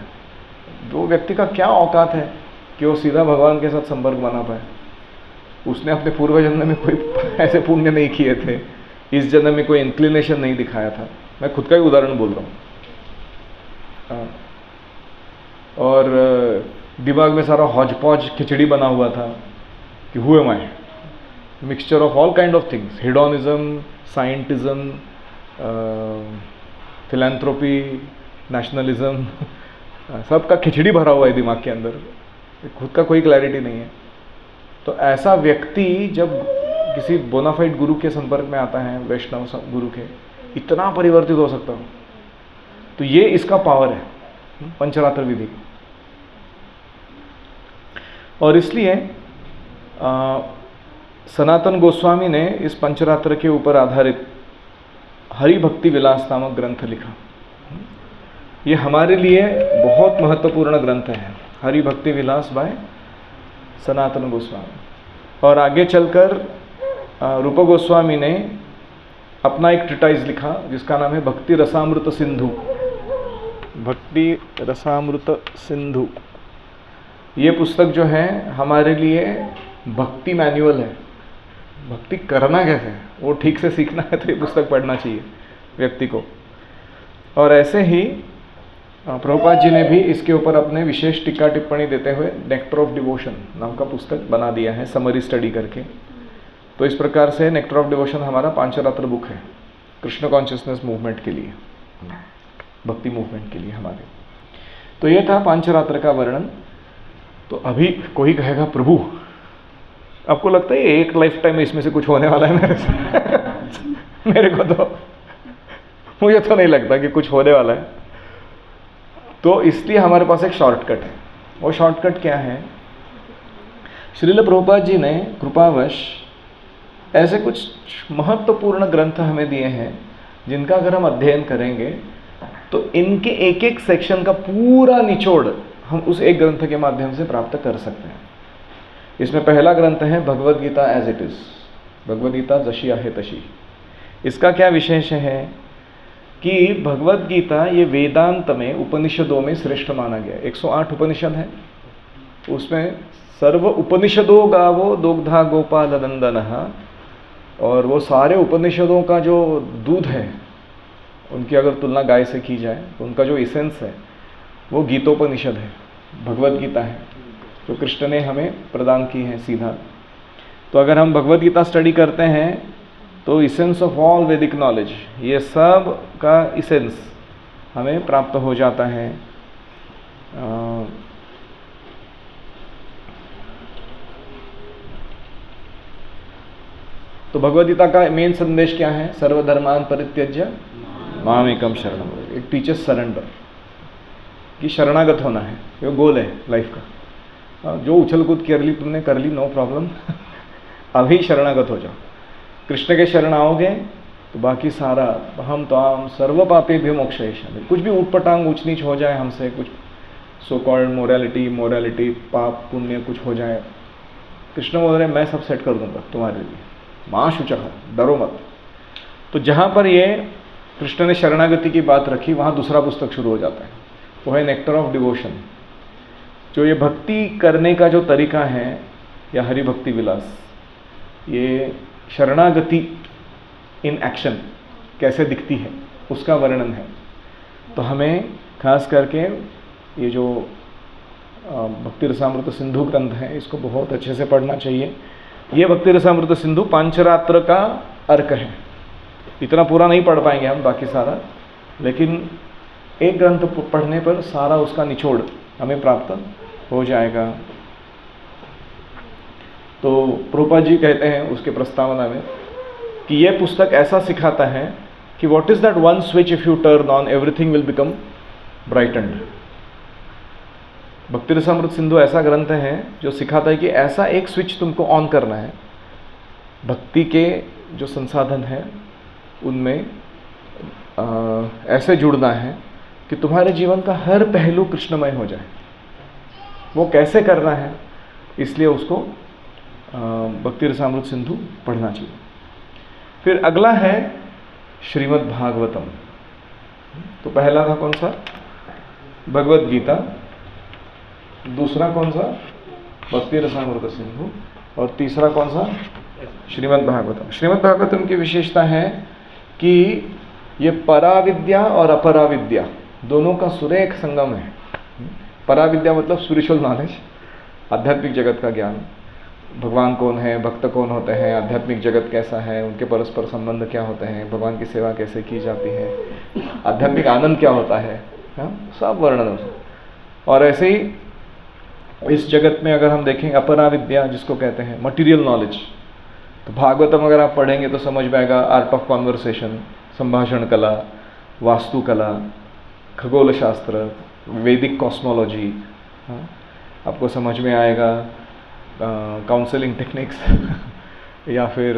वो व्यक्ति का क्या औकात है कि वो सीधा भगवान के साथ संपर्क बना पाए। उसने अपने पूर्व जन्म में कोई ऐसे पुण्य नहीं किए थे, इस जन्म में कोई इंक्लिनेशन नहीं दिखाया था। मैं खुद का ही उदाहरण बोल रहा हूँ। और दिमाग में सारा हौज पौज खिचड़ी बना हुआ था कि who am I, mixture of all kind of things, hedonism, scientism, philanthropy, nationalism, सबका खिचड़ी भरा हुआ है दिमाग के अंदर, खुद का कोई क्लैरिटी नहीं है। तो ऐसा व्यक्ति जब किसी बोनाफाइड गुरु के संपर्क में आता है, वैष्णव गुरु के, इतना परिवर्तित हो सकता है। तो ये इसका पावर है पंचरात्र विधि। और इसलिए सनातन गोस्वामी ने इस पंचरात्र के ऊपर आधारित हरि भक्ति विलास नामक ग्रंथ लिखा। ये हमारे लिए बहुत महत्वपूर्ण ग्रंथ है, हरि भक्ति विलास बाय सनातन गोस्वामी। और आगे चलकर रूप गोस्वामी ने अपना एक ट्रिटाइज लिखा जिसका नाम है भक्ति रसामृत सिंधु। भक्ति रसामृत सिंधु ये पुस्तक जो है हमारे लिए भक्ति मैनुअल है। भक्ति करना कैसे है वो ठीक से सीखना है तो ये पुस्तक पढ़ना चाहिए व्यक्ति को। और ऐसे ही प्रभुपाद जी ने भी इसके ऊपर अपने विशेष टीका टिप्पणी देते हुए नेक्टर ऑफ डिवोशन नाम का पुस्तक बना दिया है, समरी स्टडी करके। तो इस प्रकार से नेक्टर ऑफ डिवोशन हमारा पांचरात्र बुक है कृष्ण कॉन्शियसनेस मूवमेंट के लिए, भक्ति मूवमेंट के लिए हमारे। तो ये था पांचरात्र का वर्णन। तो अभी कोई कहेगा प्रभु आपको लगता है एक लाइफ टाइम में इसमें से कुछ होने वाला है मेरे से? मेरे को तो मुझे तो नहीं लगता कि कुछ होने वाला है। तो इसलिए हमारे पास एक शॉर्टकट है। वो शॉर्टकट क्या है? श्रील प्रभुपाद जी ने कृपावश ऐसे कुछ महत्वपूर्ण ग्रंथ हमें दिए हैं जिनका अगर हम अध्ययन करेंगे तो इनके एक एक सेक्शन का पूरा निचोड़ हम उस एक ग्रंथ के माध्यम से प्राप्त कर सकते हैं। इसमें पहला ग्रंथ है Bhagavad Gita as it is, Bhagavad Gita जशी आहे तशी। इसका क्या विशेष है कि भगवद गीता ये वेदांत में उपनिषदों में श्रेष्ठ माना गया। 108 उपनिषद है, उसमें सर्व उपनिषदों गावो दोग्धा गोपाल नंदन, और वो सारे उपनिषदों का जो दूध है उनकी अगर तुलना गाय से की जाए तो उनका जो इसेंस है वो गीतोपनिषद है, भगवद गीता है जो कृष्ण ने हमें प्रदान की है सीधा। तो अगर हम भगवद गीता स्टडी करते हैं तो इसेंस ऑफ ऑल वैदिक नॉलेज, ये सब का इसेंस हमें प्राप्त हो जाता है। तो भगवद गीता का मेन संदेश क्या है? सर्वधर्मान परित्यज्य मामेकम शरणम। एक टीचर्स सरेंडर कि शरणागत होना है, ये गोल है लाइफ का। जो उछल कूद कर ली तुमने कर ली, नो प्रॉब्लम, अभी शरणागत हो जाओ। कृष्ण के शरण आओगे तो बाकी सारा हम ताम सर्व पापे भी मोक्षयिष्यामि। कुछ भी ऊटपटांग ऊंच नीच हो जाए हमसे, कुछ सो कॉल्ड मोरालिटी पाप पुण्य कुछ हो जाए, कृष्ण बोल रहे मैं सब सेट कर दूंगा तुम्हारे लिए, माँ शुचः, डरो मत। तो जहाँ पर ये कृष्ण ने शरणागति की बात रखी वहाँ दूसरा पुस्तक शुरू हो जाता है, वो है नेक्टर ऑफ डिवोशन। जो ये भक्ति करने का जो तरीका है या हरि भक्ति विलास, ये शरणागति इन एक्शन कैसे दिखती है उसका वर्णन है। तो हमें खास करके ये जो भक्ति रसामृत सिंधु ग्रंथ है इसको बहुत अच्छे से पढ़ना चाहिए। ये भक्ति रसामृत सिंधु पांचरात्र का अर्क है। इतना पूरा नहीं पढ़ पाएंगे हम बाकी सारा, लेकिन एक ग्रंथ पढ़ने पर सारा उसका निचोड़ हमें प्राप्त हो जाएगा। तो प्रभुपाद जी कहते हैं उसके प्रस्तावना में कि यह पुस्तक ऐसा सिखाता है कि what is that one switch if you turn on everything will become brightened. Bhakti Rasamrita Sindhu ऐसा ग्रंथ है जो सिखाता है कि ऐसा एक स्विच तुमको ऑन करना है, भक्ति के जो संसाधन हैं उनमें ऐसे जुड़ना है कि तुम्हारे जीवन का हर पहलू कृष्णमय हो जाए। वो कैसे करना है, इसलिए उसको भक्ति रसामृत सिंधु पढ़ना चाहिए। फिर अगला है श्रीमद् भागवतम। तो पहला था कौन सा? भगवद गीता। दूसरा कौन सा? भक्ति रसामृत सिंधु। और तीसरा कौन सा? श्रीमद् भागवतम। श्रीमद् भागवतम की विशेषता है कि ये पराविद्या और अपराविद्या दोनों का सुरेख संगम है। पराविद्या मतलब स्पिरिचुअल नॉलेज, आध्यात्मिक जगत का ज्ञान, भगवान कौन है, भक्त कौन होते हैं, आध्यात्मिक जगत कैसा है, उनके परस्पर संबंध क्या होते हैं, भगवान की सेवा कैसे की जाती है, आध्यात्मिक आनंद क्या होता है, सब वर्णन है। और ऐसे ही इस जगत में अगर हम देखें अपरा विद्या जिसको कहते हैं मटेरियल नॉलेज, तो भागवतम अगर आप पढ़ेंगे तो समझ में आएगा आर्ट ऑफ कॉन्वर्सेशन, संभाषण कला, वास्तु कला, खगोल शास्त्र, वैदिक कॉस्मोलॉजी, आपको समझ में आएगा काउंसलिंग टेक्निक्स या फिर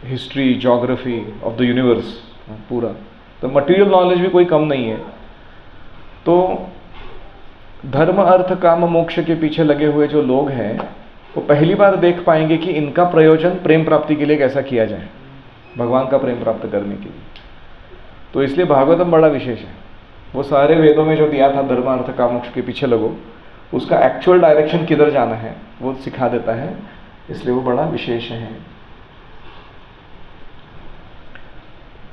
history, geography of the universe पूरा। तो मटेरियल नॉलेज भी कोई कम नहीं है। तो धर्म अर्थ काम मोक्ष के पीछे लगे हुए जो लोग हैं वो पहली बार देख पाएंगे कि इनका प्रयोजन प्रेम प्राप्ति के लिए कैसा किया जाए, भगवान का प्रेम प्राप्त करने के लिए। तो इसलिए भागवतम बड़ा विशेष है। वो सारे वेदों में जो दिया था धर्म अर्थ काम मोक्ष के पीछे लगो, उसका एक्चुअल डायरेक्शन किधर जाना है वो सिखा देता है, इसलिए वो बड़ा विशेष है।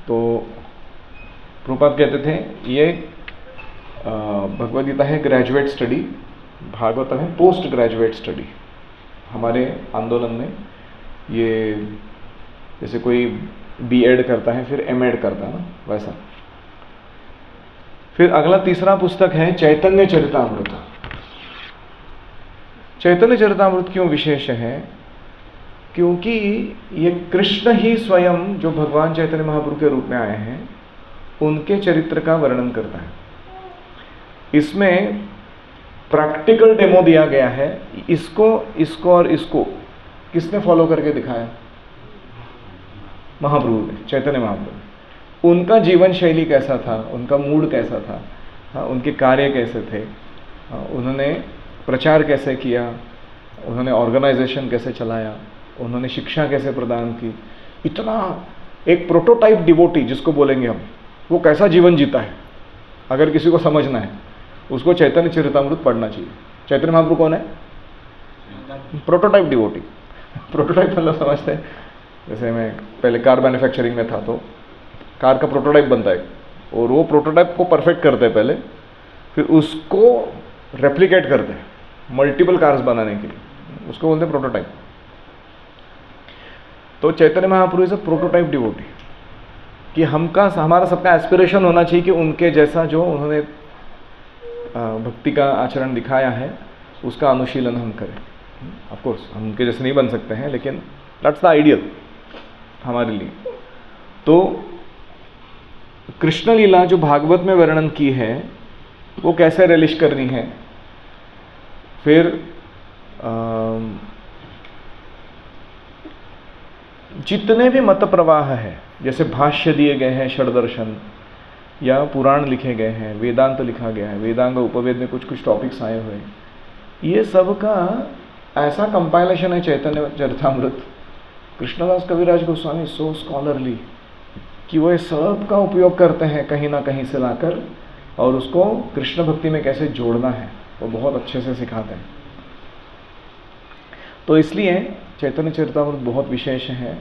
तो प्रभुपाद कहते थे ये भगवद गीता है ग्रेजुएट स्टडी, भागवतम है पोस्ट ग्रेजुएट स्टडी। हमारे आंदोलन में ये जैसे कोई बीएड करता है फिर एमएड करता है ना, वैसा। फिर अगला तीसरा पुस्तक है चैतन्य चरितामृत। चैतन्य चरितामृत क्यों विशेष है? क्योंकि ये कृष्ण ही स्वयं जो भगवान चैतन्य महाप्रभु के रूप में आए हैं उनके चरित्र का वर्णन करता है। इसमें प्रैक्टिकल डेमो दिया गया है। इसको इसको और इसको किसने फॉलो करके दिखाया? महाप्रभु ने, चैतन्य महाप्रभु। उनका जीवन शैली कैसा था, उनका मूड कैसा था, हाँ, उनके कार्य कैसे थे, हाँ, उन्होंने प्रचार कैसे किया, उन्होंने ऑर्गेनाइजेशन कैसे चलाया, उन्होंने शिक्षा कैसे प्रदान की, इतना एक प्रोटोटाइप डिवोटी जिसको बोलेंगे हम, वो कैसा जीवन जीता है। अगर किसी को समझना है उसको चैतन्य चरितामृत पढ़ना चाहिए। चैतन्य महाप्रभु कौन है? Prototype devotee. प्रोटोटाइप मतलब समझते हैं, जैसे मैं पहले कार मैन्युफैक्चरिंग में था तो कार का प्रोटोटाइप बनता है और वो प्रोटोटाइप को परफेक्ट करते हैं पहले, फिर उसको रेप्लिकेट करते हैं मल्टीपल कार्स बनाने के लिए, उसको बोलते हैं प्रोटोटाइप। तो Chaitanya Mahaprabhu is a prototype devotee कि हमारा सबका एस्पिरेशन होना चाहिए कि उनके जैसा जो उन्होंने भक्ति का आचरण दिखाया है उसका अनुशीलन हम करें। ऑफ कोर्स हम उनके जैसे नहीं बन सकते हैं, लेकिन दैट्स द आइडियल हमारे लिए। तो कृष्ण लीला जो भागवत में वर्णन की है वो कैसे रिलिश करनी है, फिर जितने भी मत प्रवाह है, जैसे भाष्य दिए गए हैं, षड्दर्शन या पुराण लिखे गए हैं, वेदांत लिखा गया है, वेदांग उपवेद में कुछ कुछ टॉपिक्स आए हुए हैं, ये सब का ऐसा कंपाइलेशन है चैतन्य चरितामृत। कृष्णदास कविराज गोस्वामी सो स्कॉलरली कि वो सब का उपयोग करते हैं कहीं ना कहीं से लाकर, और उसको कृष्ण भक्ति में कैसे जोड़ना है वो बहुत अच्छे से सिखाते हैं। तो इसलिए चैतन्य चरितामृत बहुत विशेष है।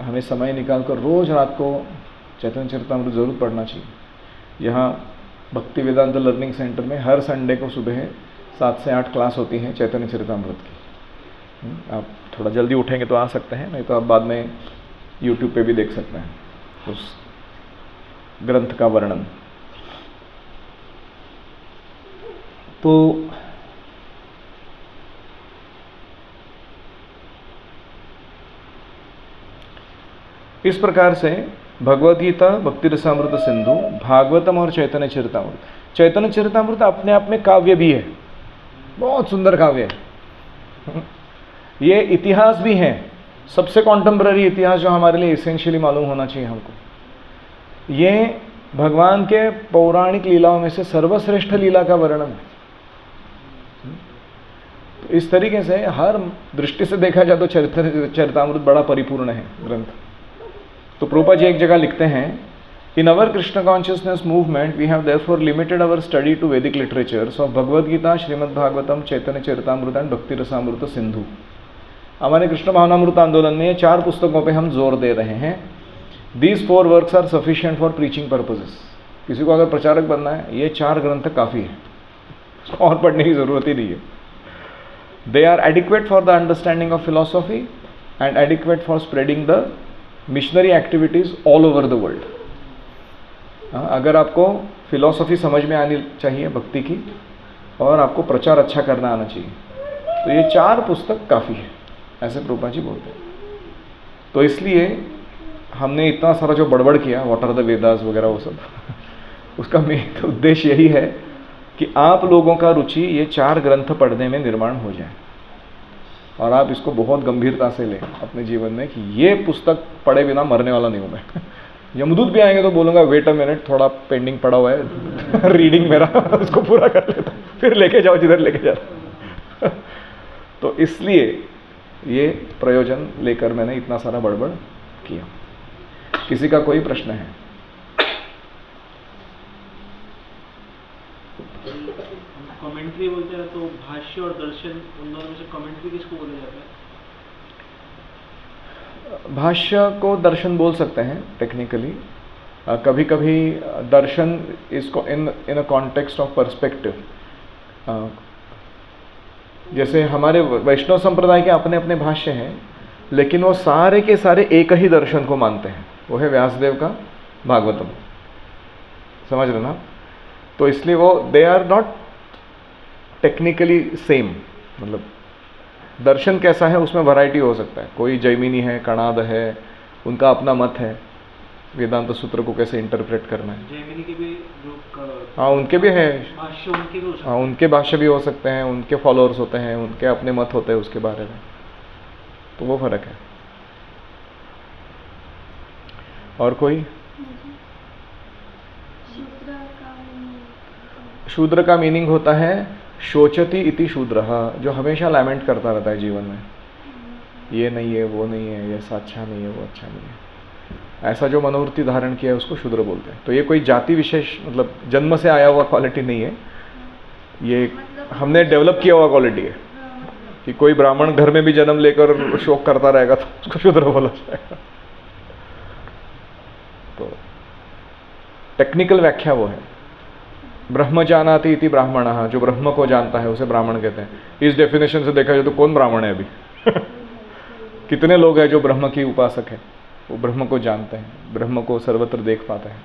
हमें समय निकालकर रोज रात को चैतन्य चरितामृत जरूर पढ़ना चाहिए। यहाँ भक्ति वेदांत लर्निंग सेंटर में हर संडे को सुबह 7 से 8 क्लास होती है चैतन्य चरितामृत की। आप थोड़ा जल्दी उठेंगे तो आ सकते हैं, नहीं तो आप बाद में YouTube पे भी देख सकते हैं उस ग्रंथ का वर्णन। तो इस प्रकार से भगवद गीता, भक्ति रसामृत सिंधु, भागवतम और चैतन्य चरितामृत। चैतन्य चरितामृत अपने आप में काव्य भी है, बहुत सुंदर काव्य है। ये इतिहास भी है, सबसे कॉन्टेम्पररी इतिहास जो हमारे लिए इसेंशियली मालूम होना चाहिए हमको। ये भगवान के पौराणिक लीलाओं में से सर्वश्रेष्ठ लीला का वर्णन है। तो इस तरीके से हर दृष्टि से देखा जाए तो चरितामृत बड़ा परिपूर्ण है ग्रंथ। तो प्रभुपाद जी एक जगह लिखते हैं, in our Krishna consciousness movement we have therefore limited our study to Vedic literatures of Bhagavad Gita, Srimad Bhagavatam, Chaitanya Charitamrita and Bhakti Rasamrita Sindhu. हमारे कृष्ण भावनामृत आंदोलन में ये 4 पुस्तकों पे हम जोर दे रहे हैं these 4 works are sufficient for preaching purposes. किसी को अगर प्रचारक बनना है, ये 4 ग्रंथ काफ़ी है, उसको और पढ़ने की ज़रूरत ही नहीं है। They are adequate for the understanding of philosophy and adequate for spreading the missionary activities all over the world. अगर आपको फिलॉसफी समझ में आनी चाहिए भक्ति की, और आपको प्रचार अच्छा करना आना चाहिए, तो ये 4 पुस्तक काफ़ी है, ऐसे प्रभुपाद जी बोलते हैं। तो इसलिए हमने इतना सारा जो बड़बड़ किया, व्हाट आर द वेदास वगैरह वो सब उसका मेन उद्देश्य यही है कि आप लोगों का रुचि ये 4 ग्रंथ पढ़ने में निर्माण हो जाए, और आप इसको बहुत गंभीरता से लें अपने जीवन में कि ये पुस्तक पढ़े बिना मरने वाला नहीं हूँ मैं। यमदूत भी आएंगे तो बोलूँगा वेट अ मिनट, थोड़ा पेंडिंग पड़ा हुआ है रीडिंग मेरा, उसको पूरा कर लेता, फिर लेके जाओ जिधर लेके जाओ। तो इसलिए ये प्रयोजन लेकर मैंने इतना सारा बड़बड़ किया। किसी का कोई प्रश्न है? कमेंट्री बोलते हैं तो भाष्य और दर्शन, उन दोनों में से कमेंट्री किसको बोला जाता है? भाष्य को दर्शन बोल सकते हैं टेक्निकली। कभी कभी दर्शन इसको इन अ कॉन्टेक्स्ट ऑफ पर्सपेक्टिव, जैसे हमारे वैष्णव संप्रदाय के अपने अपने भाष्य हैं, लेकिन वो सारे के सारे एक ही दर्शन को मानते हैं, वो है व्यासदेव का भागवतम। समझ रहे ना? तो इसलिए वो they are not technically same, मतलब दर्शन कैसा है उसमें वैरायटी हो सकता है। कोई जैमिनी है, कणाद है, उनका अपना मत है वेदांत सूत्र को कैसे इंटरप्रेट करना है। जैमिनी के भी जो हाँ उनके भी है भाष्य, उनके भी हो सकते हैं। हाँ उनके भाष्य भी हो सकते हैं, उनके फॉलोअर्स होते हैं, उनके अपने मत होते हैं उसके बारे में, तो वो फर्क है। और कोई? शूद्र का मीनिंग होता है शोचति इति शूद्रः, जो हमेशा लैमेंट करता रहता है जीवन में, ये नहीं है, वो नहीं है, ये ऐसा अच्छा नहीं है, वो अच्छा नहीं है, ऐसा जो मनोवृत्ति धारण किया है उसको शूद्र बोलते हैं। तो ये कोई जाति विशेष, मतलब जन्म से आया हुआ क्वालिटी नहीं है, ये हमने डेवलप किया हुआ क्वालिटी है कि कोई ब्राह्मण घर में भी जन्म लेकर शोक करता रहेगा तो उसको शूद्र बोला जाएगा। तो टेक्निकल व्याख्या वो है, ब्रह्म जानाति इति ब्राह्मणः, जो ब्रह्म को जानता है उसे ब्राह्मण कहते हैं। इस डेफिनेशन से देखा जाए तो कौन ब्राह्मण है अभी? कितने लोग हैं जो ब्रह्म की उपासक है, वो ब्रह्म को जानते हैं, ब्रह्म को सर्वत्र देख पाते हैं।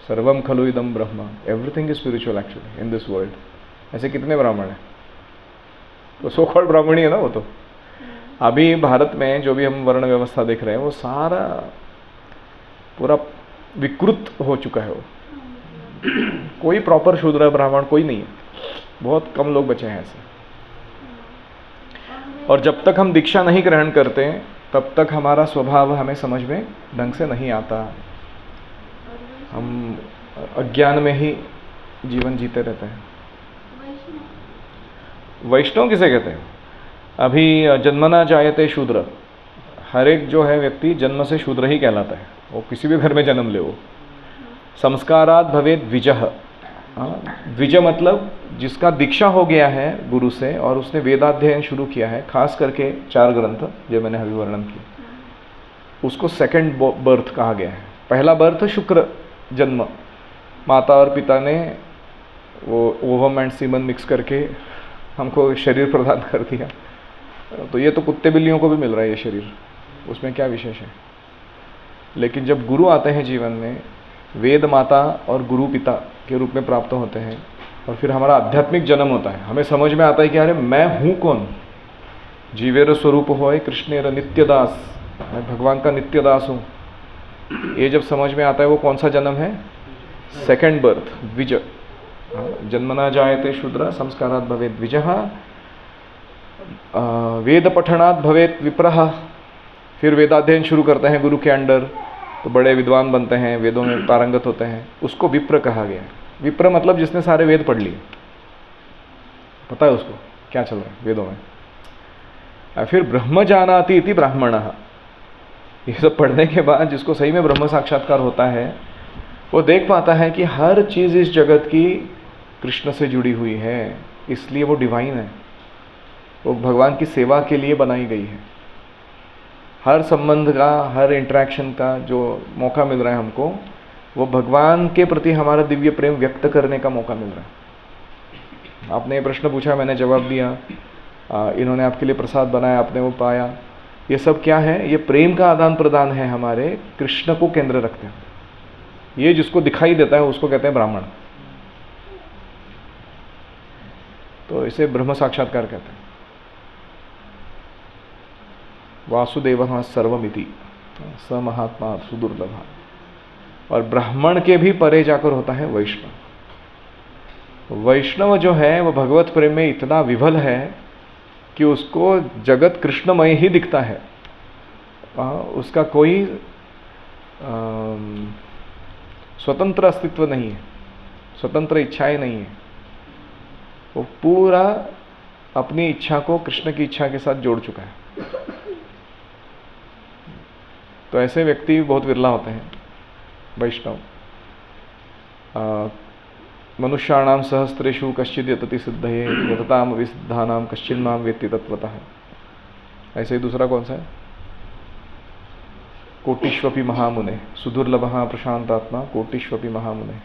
सर्वम खलु इदम ब्रह्म, everything is spiritual actually in this world. ऐसे कितने ब्राह्मण हैं? तो सो कॉल्ड ब्राह्मणी है ना वो। तो अभी भारत में जो भी हम वर्ण व्यवस्था देख रहे हैं वो सारा पूरा विकृत हो चुका है। वो कोई प्रॉपर शूद्र ब्राह्मण कोई नहीं है, बहुत कम लोग बचे हैं ऐसे। और जब तक हम दीक्षा नहीं ग्रहण करते तब तक हमारा स्वभाव हमें समझ में ढंग से नहीं आता, हम अज्ञान में ही जीवन जीते रहते हैं। वैष्णव किसे कहते हैं? अभी जन्मना जायते शूद्र, हर एक जो है व्यक्ति जन्म से शूद्र ही कहलाता है, वो किसी भी घर में जन्म ले। वो संस्कारात् भवेत् द्विजः, द्विज मतलब जिसका दीक्षा हो गया है गुरु से और उसने वेदाध्ययन शुरू किया है, खास करके 4 ग्रंथ जो मैंने अभी वर्णन किए, उसको सेकंड बर्थ कहा गया है। पहला बर्थ शुक्र जन्म, माता और पिता ने वो ओवम एंड सीमन मिक्स करके हमको शरीर प्रदान कर दिया। तो ये तो कुत्ते बिल्लियों को भी मिल रहा है ये शरीर, उसमें क्या विशेष है। लेकिन जब गुरु आते हैं जीवन में, वेद माता और गुरु पिता के रूप में प्राप्त होते हैं, और फिर हमारा आध्यात्मिक जन्म होता है, हमें समझ में आता है कि अरे मैं हूँ कौन, जीवेर स्वरूप होय कृष्णेर नित्यदास, मैं भगवान का नित्यदास हूँ। ये जब समझ में आता है वो कौन सा जन्म है? सेकंड बर्थ, द्विज। जन्मना जायते शूद्र, संस्कारात् भवेत् द्विजः, वेद पठनात् भवेत् विप्रः, फिर वेदाध्ययन शुरू करते हैं गुरु के अंडर, तो बड़े विद्वान बनते हैं, वेदों में पारंगत होते हैं, उसको विप्र कहा गया है। विप्र मतलब जिसने सारे वेद पढ़ लिए, पता है उसको क्या चल रहा है वेदों में। फिर ब्रह्म जानाति इति ब्राह्मणः, ये सब पढ़ने के बाद जिसको सही में ब्रह्म साक्षात्कार होता है, वो देख पाता है कि हर चीज़ इस जगत की कृष्ण से जुड़ी हुई है, इसलिए वो डिवाइन है, वो भगवान की सेवा के लिए बनाई गई है। हर संबंध का, हर इंटरेक्शन का जो मौका मिल रहा है हमको, वो भगवान के प्रति हमारा दिव्य प्रेम व्यक्त करने का मौका मिल रहा है। आपने ये प्रश्न पूछा, मैंने जवाब दिया, इन्होंने आपके लिए प्रसाद बनाया, आपने वो पाया। ये सब क्या है? ये प्रेम का आदान प्रदान है हमारे कृष्ण को केंद्र रखते हैं। ये जिसको दिखाई देता है उसको कहते हैं ब्राह्मण। तो इसे ब्रह्म साक्षात्कार कहते हैं। वासुदेव सर्वमिति स महात्मा सुदुर्लभ। और ब्राह्मण के भी परे जाकर होता है वैष्णव। वैष्णव जो है वो भगवत प्रेम में इतना विभल है कि उसको जगत कृष्णमय ही दिखता है। उसका कोई स्वतंत्र अस्तित्व नहीं है, स्वतंत्र इच्छाएं नहीं है। वो पूरा अपनी इच्छा को कृष्ण की इच्छा के साथ जोड़ चुका है। तो ऐसे व्यक्ति बहुत विरला होते हैं वैष्णव। मनुष्याणाम सहस्रेषु कश्चिद यतति सिद्धये यतताम विसिद्धानाम कश्चिन्माम वेत्ति तत्वतः। ऐसे ही दूसरा कौन सा है? कोटिष्वपि महामुने सुदुर्लभः प्रशांतात्मा कोटिष्वपि महामुने।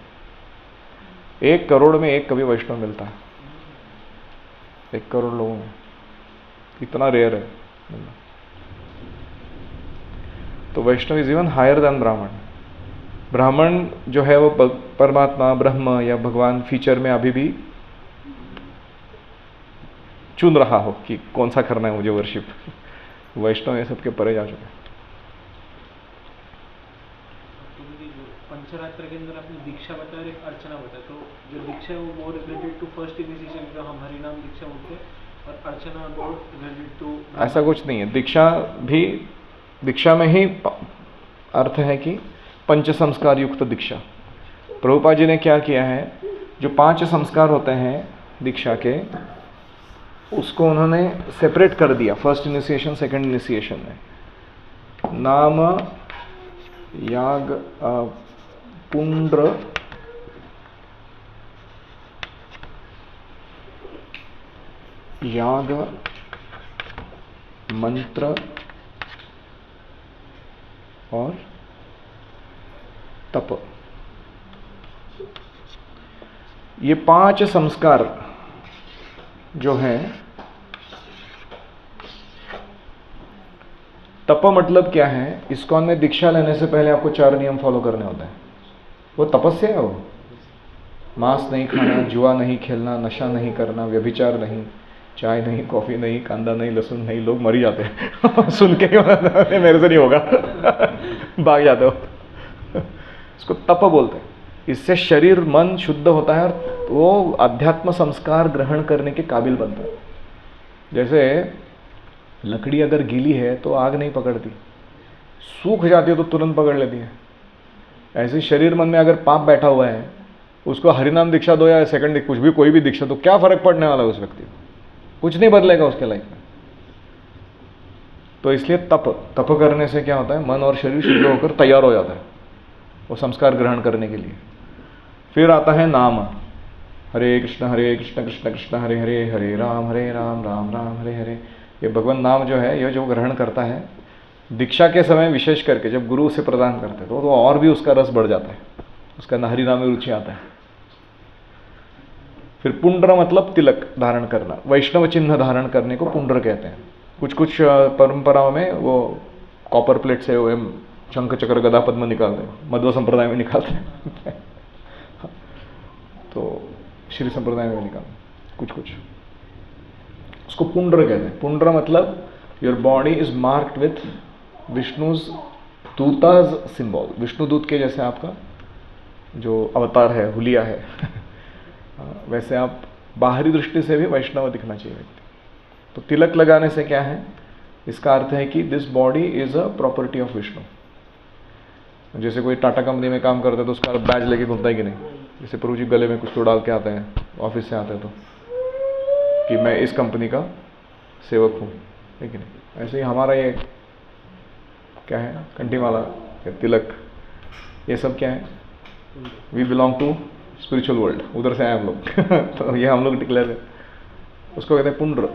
1 करोड़ में 1 कभी वैष्णव मिलता है। 1 करोड़ लोगों में इतना रेयर है मिलना। तो वैष्णव इज इवन हायर देन ब्राह्मण। ब्राह्मण जो है वो परमात्मा, ब्रह्म या भगवान फीचर में अभी भी चुन रहा हो कि कौन सा करना है मुझे वर्शिप। वैष्णव ये सबके परे जा चुके हैं। पंचरात्र के अंदर आपने दीक्षा बताया और एक अर्चना बताया। तो जो दीक्षा है वो more related to first initiation, जो हम हरिनाम दीक्षा बोलते हैं, और अर्चना मोर रिलेटेड टू। ऐसा कुछ नहीं है। दीक्षा भी, दीक्षा में ही अर्थ है कि पंच संस्कार युक्त दीक्षा। प्रभुपाद जी ने क्या किया है, जो 5 संस्कार होते हैं दीक्षा के, उसको उन्होंने सेपरेट कर दिया फर्स्ट इनिशिएशन, सेकंड इनिशिएशन में। नाम, याग, पुंड्र, याग, मंत्र और तप। ये 5 संस्कार जो हैं, तप मतलब क्या है? इस्कॉन में दीक्षा लेने से पहले आपको 4 नियम फॉलो करने होते हैं। वो तपस्या है। वो मांस नहीं खाना, जुआ नहीं खेलना, नशा नहीं करना, व्यभिचार नहीं, चाय नहीं, कॉफी नहीं, कांदा नहीं, लहसुन नहीं। लोग मर ही जाते हैं सुन के मेरे से नहीं होगा भाग जाते हो। इसको तप बोलते हैं। इससे शरीर मन शुद्ध होता है और वो अध्यात्म संस्कार ग्रहण करने के काबिल बनता है। जैसे लकड़ी अगर गीली है तो आग नहीं पकड़ती, सूख जाती है तो तुरंत पकड़ लेती है। ऐसे शरीर मन में अगर पाप बैठा हुआ है, उसको हरिनाम दीक्षा दो या सेकंड कुछ भी, कोई भी दीक्षा दो, क्या फर्क पड़ने वाला है उस व्यक्ति को? कुछ नहीं बदलेगा उसके लाइफ में। तो इसलिए तप करने से क्या होता है, मन और शरीर शुद्ध होकर तैयार हो जाता है वो संस्कार ग्रहण करने के लिए। फिर आता है नाम, हरे कृष्ण कृष्ण कृष्ण हरे हरे, हरे राम राम राम हरे हरे। ये भगवान नाम जो है, ये जो ग्रहण करता है दीक्षा के समय, विशेष करके जब गुरु उसे प्रदान करते हैं तो और भी उसका रस बढ़ जाता है, उसका हरि नाम में रुचि आता है। फिर पुंड्र मतलब तिलक धारण करना, वैष्णव चिन्ह धारण करने को पुंड्र कहते हैं। कुछ कुछ परंपराओं में वो कॉपर प्लेट से वो शंख चक्र गदा पद्म निकालते हैं, मध्व संप्रदाय में निकालते हैं तो श्री संप्रदाय में निकालते कुछ कुछ, उसको पुंड्र कहते हैं। पुंड्र मतलब your body is marked with Vishnu's dutas symbol. Vishnu दूत के जैसे आपका जो अवतार है, हुलिया है वैसे आप बाहरी दृष्टि से भी वैष्णव दिखना चाहिए व्यक्ति। तो तिलक लगाने से क्या है, इसका अर्थ है कि this body is a property of Vishnu. जैसे कोई टाटा कंपनी में काम करता है तो उसका बैज लेके घूमता है कि नहीं, जैसे प्रभु जी गले में कुछ तो डाल के आते हैं ऑफिस से आते हैं तो, कि मैं इस कंपनी का सेवक हूँ, है कि नहीं। ऐसे ही हमारा ये क्या है, कंठीमाला, तिलक, ये सब क्या है, we belong to spiritual world, उधर से आए हम लोग तो ये हम लोग डिक्लेयर है, उसको कहते हैं पुंड्र।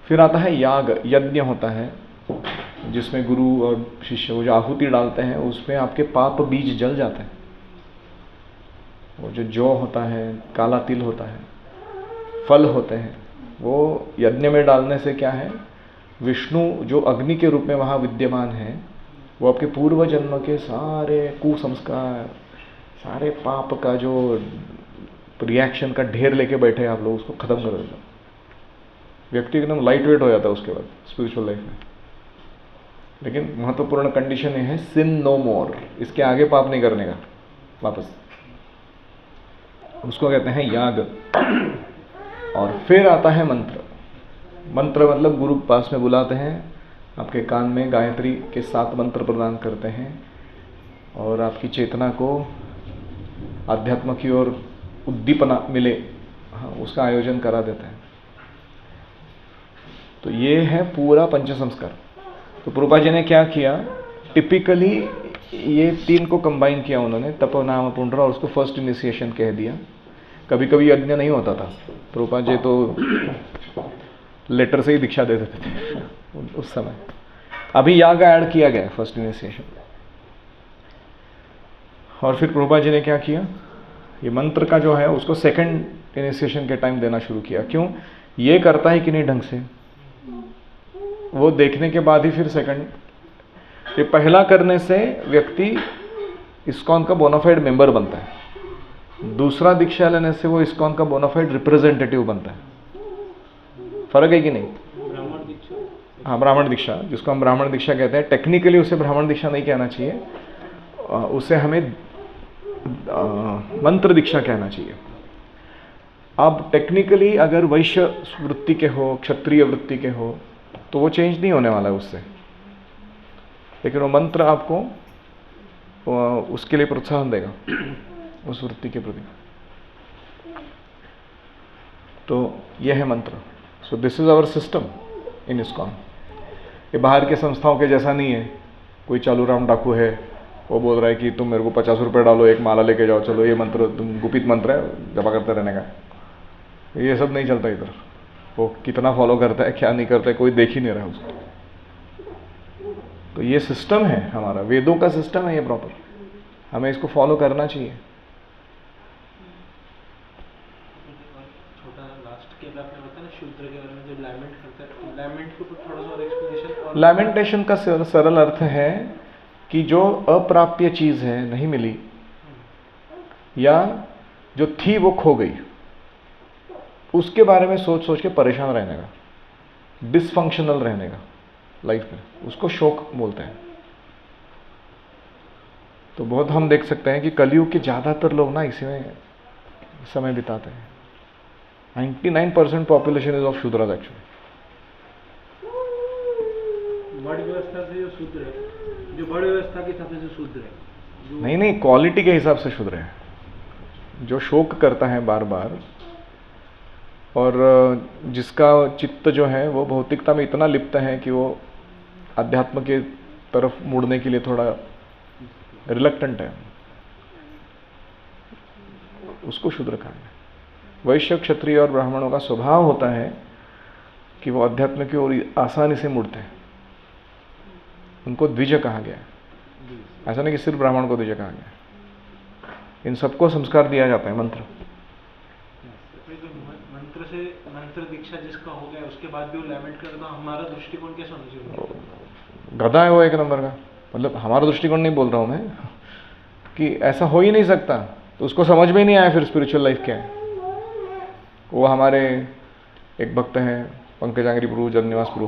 फिर आता है याग, यज्ञ होता है, जिसमें गुरु और शिष्य वो जो आहुति डालते हैं उसमें आपके पाप बीज जल जाते हैं। वो जो जौ होता है, काला तिल होता है, फल होते हैं, वो यज्ञ में डालने से क्या है, विष्णु जो अग्नि के रूप में वहाँ विद्यमान है, वो आपके पूर्व जन्म के सारे कुसंस्कार, सारे पाप का जो रिएक्शन का ढेर लेके बैठे आप लोग, उसको खत्म कर देता। व्यक्ति एकदम लाइट वेट हो जाता है उसके बाद स्पिरिचुअल लाइफ में। लेकिन महत्वपूर्ण कंडीशन ये है, सिन नो मोर, इसके आगे पाप नहीं करने का वापस। उसको कहते हैं याग। और फिर आता है मंत्र। मंत्र मतलब गुरु पास में बुलाते हैं, आपके कान में गायत्री के 7 मंत्र प्रदान करते हैं और आपकी चेतना को आध्यात्म की ओर उद्दीपना मिले, हाँ, उसका आयोजन करा देते हैं। तो ये है पूरा पंच संस्कार। तो प्रभुपाद जी ने क्या किया, टिपिकली ये 3 को कंबाइन किया उन्होंने, तप नाम पुंडरा, और उसको फर्स्ट इनिशिएशन कह दिया। कभी कभी यज्ञ नहीं होता था, प्रभुपाद जी तो लेटर से ही दीक्षा दे देते थे उस समय। अभी याग ऐड किया गया फर्स्ट इनिशिएशन। और फिर प्रभुपाद जी ने क्या किया, ये मंत्र का जो है उसको सेकंड इनिशिएशन के टाइम देना शुरू किया। क्यों, ये करता है कि नहीं ढंग से, वो देखने के बाद ही फिर सेकंड। ये पहला करने से व्यक्ति इस्कॉन का बोनाफाइड मेंबर बनता है, दूसरा दीक्षा लेने से वो इस्कॉन का बोनाफाइड रिप्रेजेंटेटिव बनता है। फर्क है कि नहीं? ब्राह्मण दीक्षा, हाँ, ब्राह्मण दीक्षा, जिसको हम ब्राह्मण दीक्षा कहते हैं। टेक्निकली उसे ब्राह्मण दीक्षा नहीं कहना चाहिए, उसे हमें मंत्र दीक्षा कहना चाहिए। अब टेक्निकली अगर वैश्य वृत्ति के हो, क्षत्रिय वृत्ति के हो, तो वो चेंज नहीं होने वाला है उससे, लेकिन वो मंत्र आपको उसके लिए प्रोत्साहन देगा उस वृत्ति के प्रति। तो यह है मंत्र। So this is our system in ISKCON. ये बाहर के संस्थाओं के जैसा नहीं है, कोई चालूराम डाकू है, वो बोल रहा है कि तुम मेरे को 50 रुपये डालो, एक माला लेके जाओ, चलो ये मंत्र, तुम गुपित मंत्र है, जपा करते रहने का। ये सब नहीं चलता इधर। वो कितना फॉलो करता है, क्या नहीं करता है, कोई देख ही नहीं रहा है उसको। तो ये सिस्टम है हमारा, वेदों का सिस्टम है ये प्रॉपर, हमें इसको फॉलो करना चाहिए। छोटा लास्ट के आपने बताया ना शूद्र के बारे में, जो लैमेंट करता है, लैमेंट के ऊपर थोड़ा सा और एक्सप्लेनेशन। लैमेंटेशन का सरल अर्थ है कि जो अप्राप्य चीज है, नहीं मिली, या जो थी वो खो गई, उसके बारे में सोच सोच के परेशान रहने का, डिसफंक्शनल रहने का लाइफ में, उसको शोक बोलते हैं। तो बहुत हम देख सकते हैं कि कलयुग के ज़्यादातर लोग ना इसी में समय बिताते हैं। 99% population is of Shudras actually. वर्ण व्यवस्था से जो शूद्र है, जो वर्ण व्यवस्था के हिसाब से जो शूद्र है, नहीं, क्वालिटी के हिसाब से शूद्र है। जो शोक करता है बार बार, और जिसका चित्त जो है वो भौतिकता में इतना लिप्त है कि वो अध्यात्म के तरफ मुड़ने के लिए थोड़ा रिलक्टेंट है, उसको शूद्र कहा है। वैश्य, क्षत्रिय और ब्राह्मणों का स्वभाव होता है कि वो अध्यात्म की ओर आसानी से मुड़ते हैं, उनको द्विज कहा गया है। ऐसा नहीं कि सिर्फ ब्राह्मण को द्विज कहा गया है, इन सबको संस्कार दिया जाता है मंत्र। मंत्र से मंत्र दीक्षा जिसका हो गया उसके बाद भी वो लैमेंट करता, हमारा दृष्टिकोण कैसा होना चाहिए? गधा है वो एक नंबर का। मतलब हमारा दृष्टिकोण नहीं बोल रहा हूँ मैं, कि ऐसा हो ही नहीं सकता, तो उसको समझ में ही नहीं आया फिर स्पिरिचुअल लाइफ क्या है। वो हमारे एक भक्त हैं पंकजांगरी प्रभु, जन्निवास प्रभु,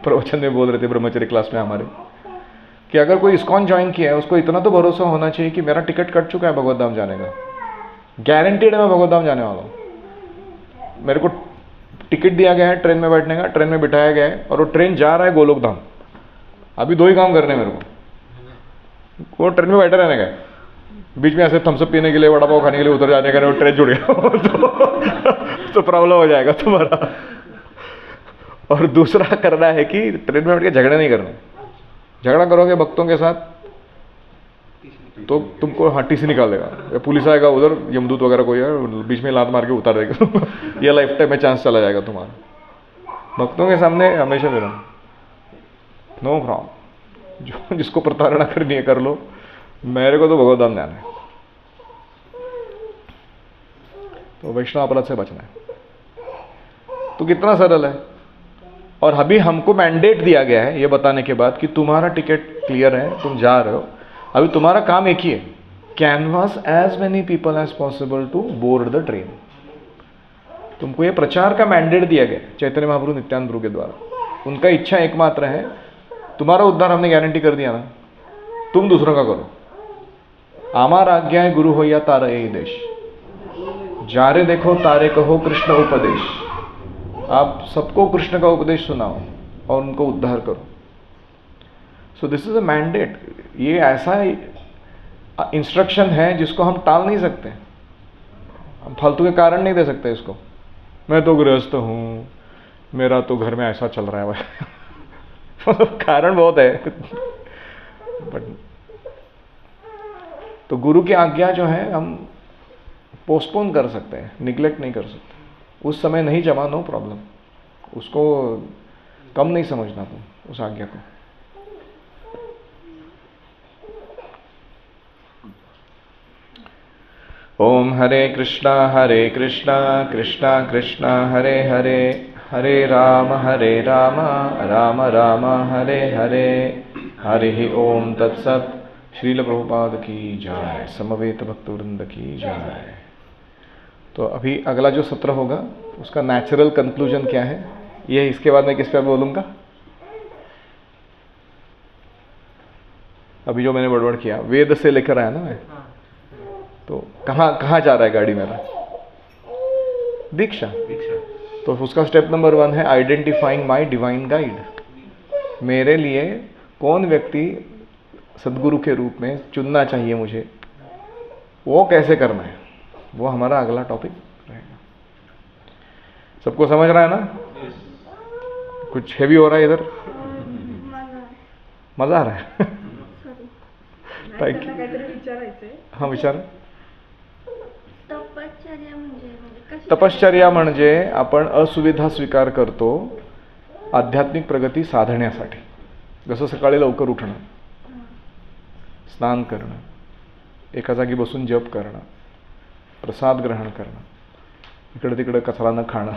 प्रवचन में बोल रहे थे ब्रह्मचर्य क्लास में हमारे, कि अगर कोई इस्कॉन ज्वाइन किया है उसको इतना तो भरोसा होना चाहिए कि मेरा टिकट कट चुका है भगवत धाम जाने का, गारंटीड है मैं भगवत धाम जाने वाला हूँ। मेरे को टिकट दिया गया है ट्रेन में बैठने का, ट्रेन में बिठाया गया है और वो ट्रेन जा रहा है गोलोक धाम। अभी 2 ही काम करने हैं मेरे को, वो ट्रेन में बैठे रहने का, बीच में ऐसे थम्सअप पीने के लिए, वड़ा पाव खाने के लिए उतर जाने का, वो ट्रेन जुड़ गया तो प्रॉब्लम हो जाएगा तुम्हारा। और दूसरा करना है कि ट्रेन में बैठ के झगड़े नहीं करने। झगड़ा करोगे भक्तों के साथ तो तुमको हट्टी से निकाल देगा, या पुलिस आएगा उधर, यमदूत वगैरह कोई है, बीच में लात मार के उतार देगा ये लाइफ टाइम में चांस चला जाएगा तुम्हारा। भक्तों के सामने हमेशा मेरा नो प्रॉब्लम, जो जिसको प्रताड़ना करनी है कर लो, मेरे को तो भगवत धाम जाना है। तो वैष्णव अपराध से बचना है। तो कितना सरल है। और अभी हमको मैंडेट दिया गया है ये बताने के बाद कि तुम्हारा टिकट क्लियर है, तुम जा रहे हो, अभी तुम्हारा काम एक ही है, canvass as many people as possible to board the train. तुमको ये प्रचार का मैंडेट दिया गया चैतन्य महाप्रभु नित्यानंद प्रभु के द्वारा। उनका इच्छा एकमात्र है, तुम्हारा उद्धार हमने गारंटी कर दिया ना, तुम दूसरों का करो। आमार आज्ञा है गुरु हो या तारा यही देश, जारे देखो तारे कहो कृष्ण उपदेश। आप सबको कृष्ण का उपदेश सुनाओ और उनको उद्धार करो। सो दिस इज अ मैंडेट। ये ऐसा इंस्ट्रक्शन है जिसको हम टाल नहीं सकते, हम फालतू के कारण नहीं दे सकते इसको। मैं तो गृहस्थ हूं, मेरा तो घर में ऐसा चल रहा है भाई कारण बहुत है बट तो गुरु की आज्ञा जो है हम पोस्टपोन कर सकते हैं, निग्लेक्ट नहीं कर सकते। उस समय नहीं जमा, नो प्रॉब्लम, उसको कम नहीं समझना तुम उस आज्ञा को। ओम हरे कृष्णा कृष्णा कृष्णा हरे हरे, हरे राम राम राम हरे हरे, हरि ओम तत्सत। श्रील प्रभुपाद की जय, समवेत भक्तवृंद की जय। तो अभी अगला जो सत्र होगा उसका नेचुरल कंक्लूजन क्या है, ये इसके बाद मैं किस पे बोलूंगा। अभी जो मैंने बड़बड़ किया वेद से लेकर आया ना मैं, तो कहाँ कहाँ जा रहा है गाड़ी मेरा, दीक्षा। तो उसका स्टेप नंबर 1 है आइडेंटिफाइंग माई डिवाइन गाइड। मेरे लिए कौन व्यक्ति सदगुरु के रूप में चुनना चाहिए मुझे, वो कैसे करना है, वो हमारा अगला टॉपिक रहेगा। सबको समझ रहा है ना? कुछ हेवी हो रहा है इधर? मजा आ रहा है थैंक यू। हाँ विचार। तपश्चर्या म्हणजे आपण असुविधा स्वीकार करतो आध्यात्मिक प्रगती साधण्यासाठी। जसं सकाळी लवकर उठणं, स्नान करणं, एका जागी बसून जप करणं, प्रसाद ग्रहण करणं, इकडे तिकडे कचरा न खाणं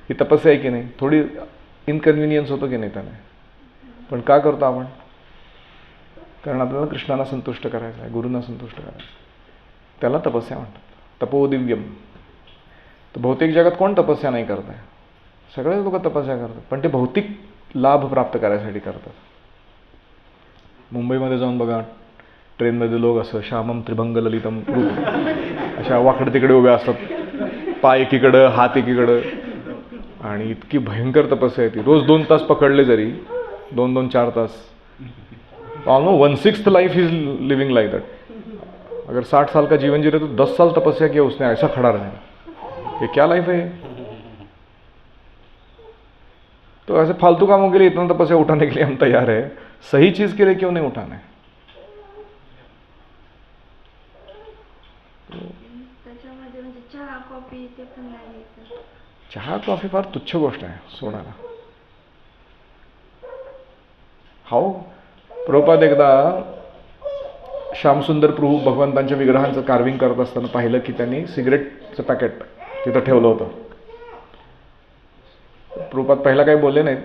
ही तपस्या आहे की नाही? थोडी इनकन्व्हिनियन्स होतो की नाही त्याने, पण का करतो आपण? कारण आपल्याला कृष्णाला संतुष्ट करायचं आहे, गुरूंना संतुष्ट करायचं आहे, त्याला तपस्या म्हणतात, तपोदिव्यम। तर भौतिक जगात कोण तपस्या नाही करत आहे? सगळे लोक तपस्या करतात, पण ते भौतिक लाभ प्राप्त करायसाठी करतात। मुंबईमध्ये जाऊन बघा, ट्रेनमध्ये लोक असं श्यामम त्रिभंग ललितम रूप अशा वाकडे तिकडे उभे असतात, पाय एकीकडं हात एकीकडं, आणि इतकी भयंकर तपस्या आहे ती। रोज 2 तास पकडले जरी, 2-2, 4 तास, almost 1/6 life is living like that. अगर 60 साल का जीवन जी रहे तो 10 साल तपस्या किया उसने, ऐसा खड़ा रहना, ये क्या लाइफ है? तो ऐसे फालतू कामों के लिए इतना तपस्या उठाने के लिए हम तैयार है, सही चीज के लिए क्यों नहीं उठाना है? चहा कॉफी फार तुच्छ गोष्ट आहे सोडायला। हाऊ प्रभुपाद एकदा श्यामसुंदर प्रभू भगवंतांच्या विग्रहांचं कार्विंग करत असताना पाहिलं की त्यांनी सिगरेटचं पॅकेट तिथं ठेवलं होतं। प्रभुपाद पहिला काही बोलले नाहीत,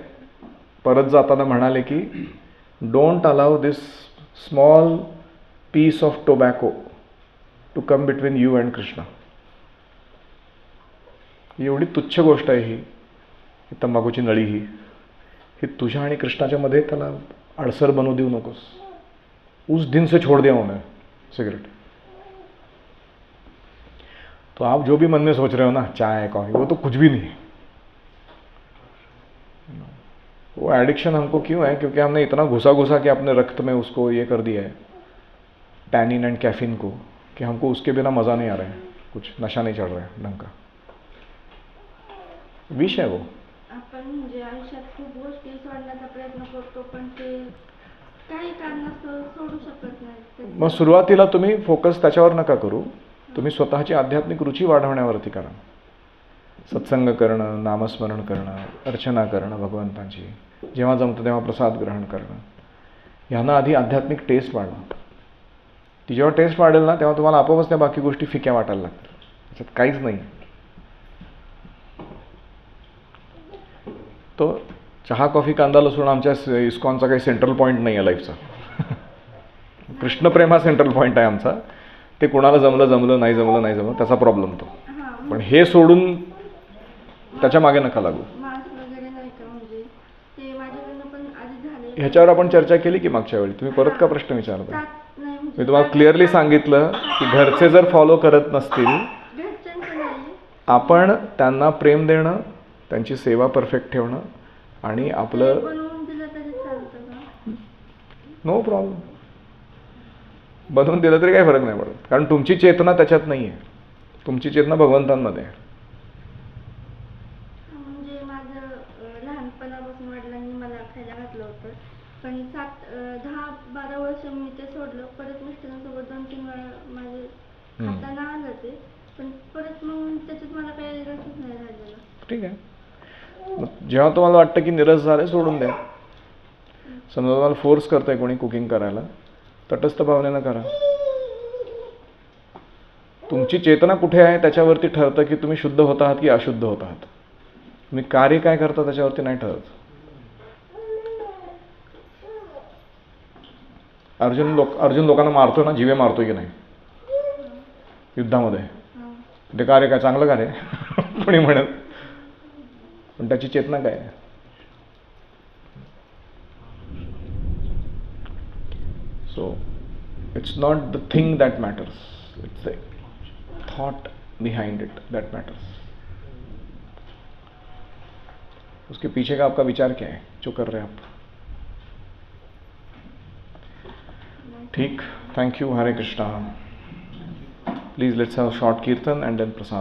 परत जाताना म्हणाले की don't allow this small piece of tobacco to come between you and Krishna. एवढी तुच्छ गोष्ट आहे ही तंबाखूची नळी, ही तुझ्या आणि कृष्णाच्या मध्ये त्याला अडसर बनवू देऊ नकोस। उस दिन से छोड़ दिया उन्होंने सिगरेट। तो आप जो भी मन में सोच रहे हो ना, चाय कॉफी, वो तो कुछ भी नहीं। वो एडिक्शन हमको क्यों है? क्योंकि हमने इतना घुसा के अपने रक्त में उसको ये कर दिया है, टैनिन एंड कैफीन को, कि हमको उसके बिना मजा नहीं आ रहा है, कुछ नशा नहीं चढ़ रहा है ढंग का। विष है वो। आपण म्हणजे आयुष्यात खूप गोष्टी सोडण्याचा प्रयत्न करतो, पण ते काही कारणास्तव सोडू शकत नाही। मग सुरुवातीला तुम्ही फोकस त्याच्यावर नका करू, तुम्ही स्वतःची आध्यात्मिक रुची वाढवण्यावरती करा। सत्संग करणं, नामस्मरण करणं, अर्चना करणं भगवंतांची, जेव्हा जमतं तेव्हा प्रसाद ग्रहण करणं, ह्यानं आधी आध्यात्मिक टेस्ट वाढवा. ती जेव्हा टेस्ट वाढेल ना तेव्हा तुम्हाला आपोआपच त्या बाकी गोष्टी फिक्या वाटायला लागतात. त्याच्यात काहीच नाही. तो चहा कॉफी कांदा लसूण आमच्या इस्कॉनचा काही सेंट्रल पॉईंट नाही आहे लाईफचा. कृष्णप्रेम हा सेंट्रल पॉईंट आहे आमचा. ते कोणाला जमलं नाही जमलं त्याचा प्रॉब्लेम तो. पण हे सोडून त्याच्या मागे नका लागू. मास वगैरे नाही का, म्हणजे ते माझ्याकडनं पण आधी झाले. ह्याच्यावर आपण चर्चा केली की मागच्या वेळी. तुम्ही परत का प्रश्न विचारता? नाही म्हणजे मी तुम्हाला क्लिअरली सांगितलं की घरचे जर फॉलो करत नसतील, घरच्यांचं नाही. आपण त्यांना प्रेम देणं, त्यांची सेवा परफेक्ट ठेवणं आणि आपलं बनवून दिलं तरी चालतं का? No problem. बनवून दिलं तरी काही फरक नाही पडत, कारण तुमची चेतना त्याच्यात नाही आहे. तुमची चेतना भगवंतांमध्ये आहे. म्हणजे माझं लहानपणापासून वडिलांनी मला खायला घातलं होतं, पण 10-12 वर्ष मी ते सोडलं. परत मिस्टरांसोबत 2-3 वेळा माझे खाताना आलं ते, पण परत मग त्याच्यात मला काही रसच नाही राहिलेला. ठीक आहे. मग जेव्हा तुम्हाला वाटतं की निरस झालं, सोडून द्या. समजा तुम्हाला फोर्स करताय कोणी कुकिंग करायला, तटस्थ भावनेनं करा. तुमची चेतना कुठे आहे त्याच्यावरती ठरतं की तुम्ही शुद्ध होत आहात की अशुद्ध होत आहात. तुम्ही कार्य काय करता त्याच्यावरती नाही ठरत. अर्जुन लोकांना मारतो ना, जीवे मारतो की नाही युद्धामध्ये? ते कार्य काय चांगलं कार्य कोणी म्हणत, पण त्याची चेतना काय आहे? So it's not the thing that matters, it's the thought behind it that matters. उसके पीछे का आपका विचार क्या है, जो कर रहे हैं आप? ठीक, thank you. Hare Krishna. Please let's have short कीर्तन एंड देन प्रसाद.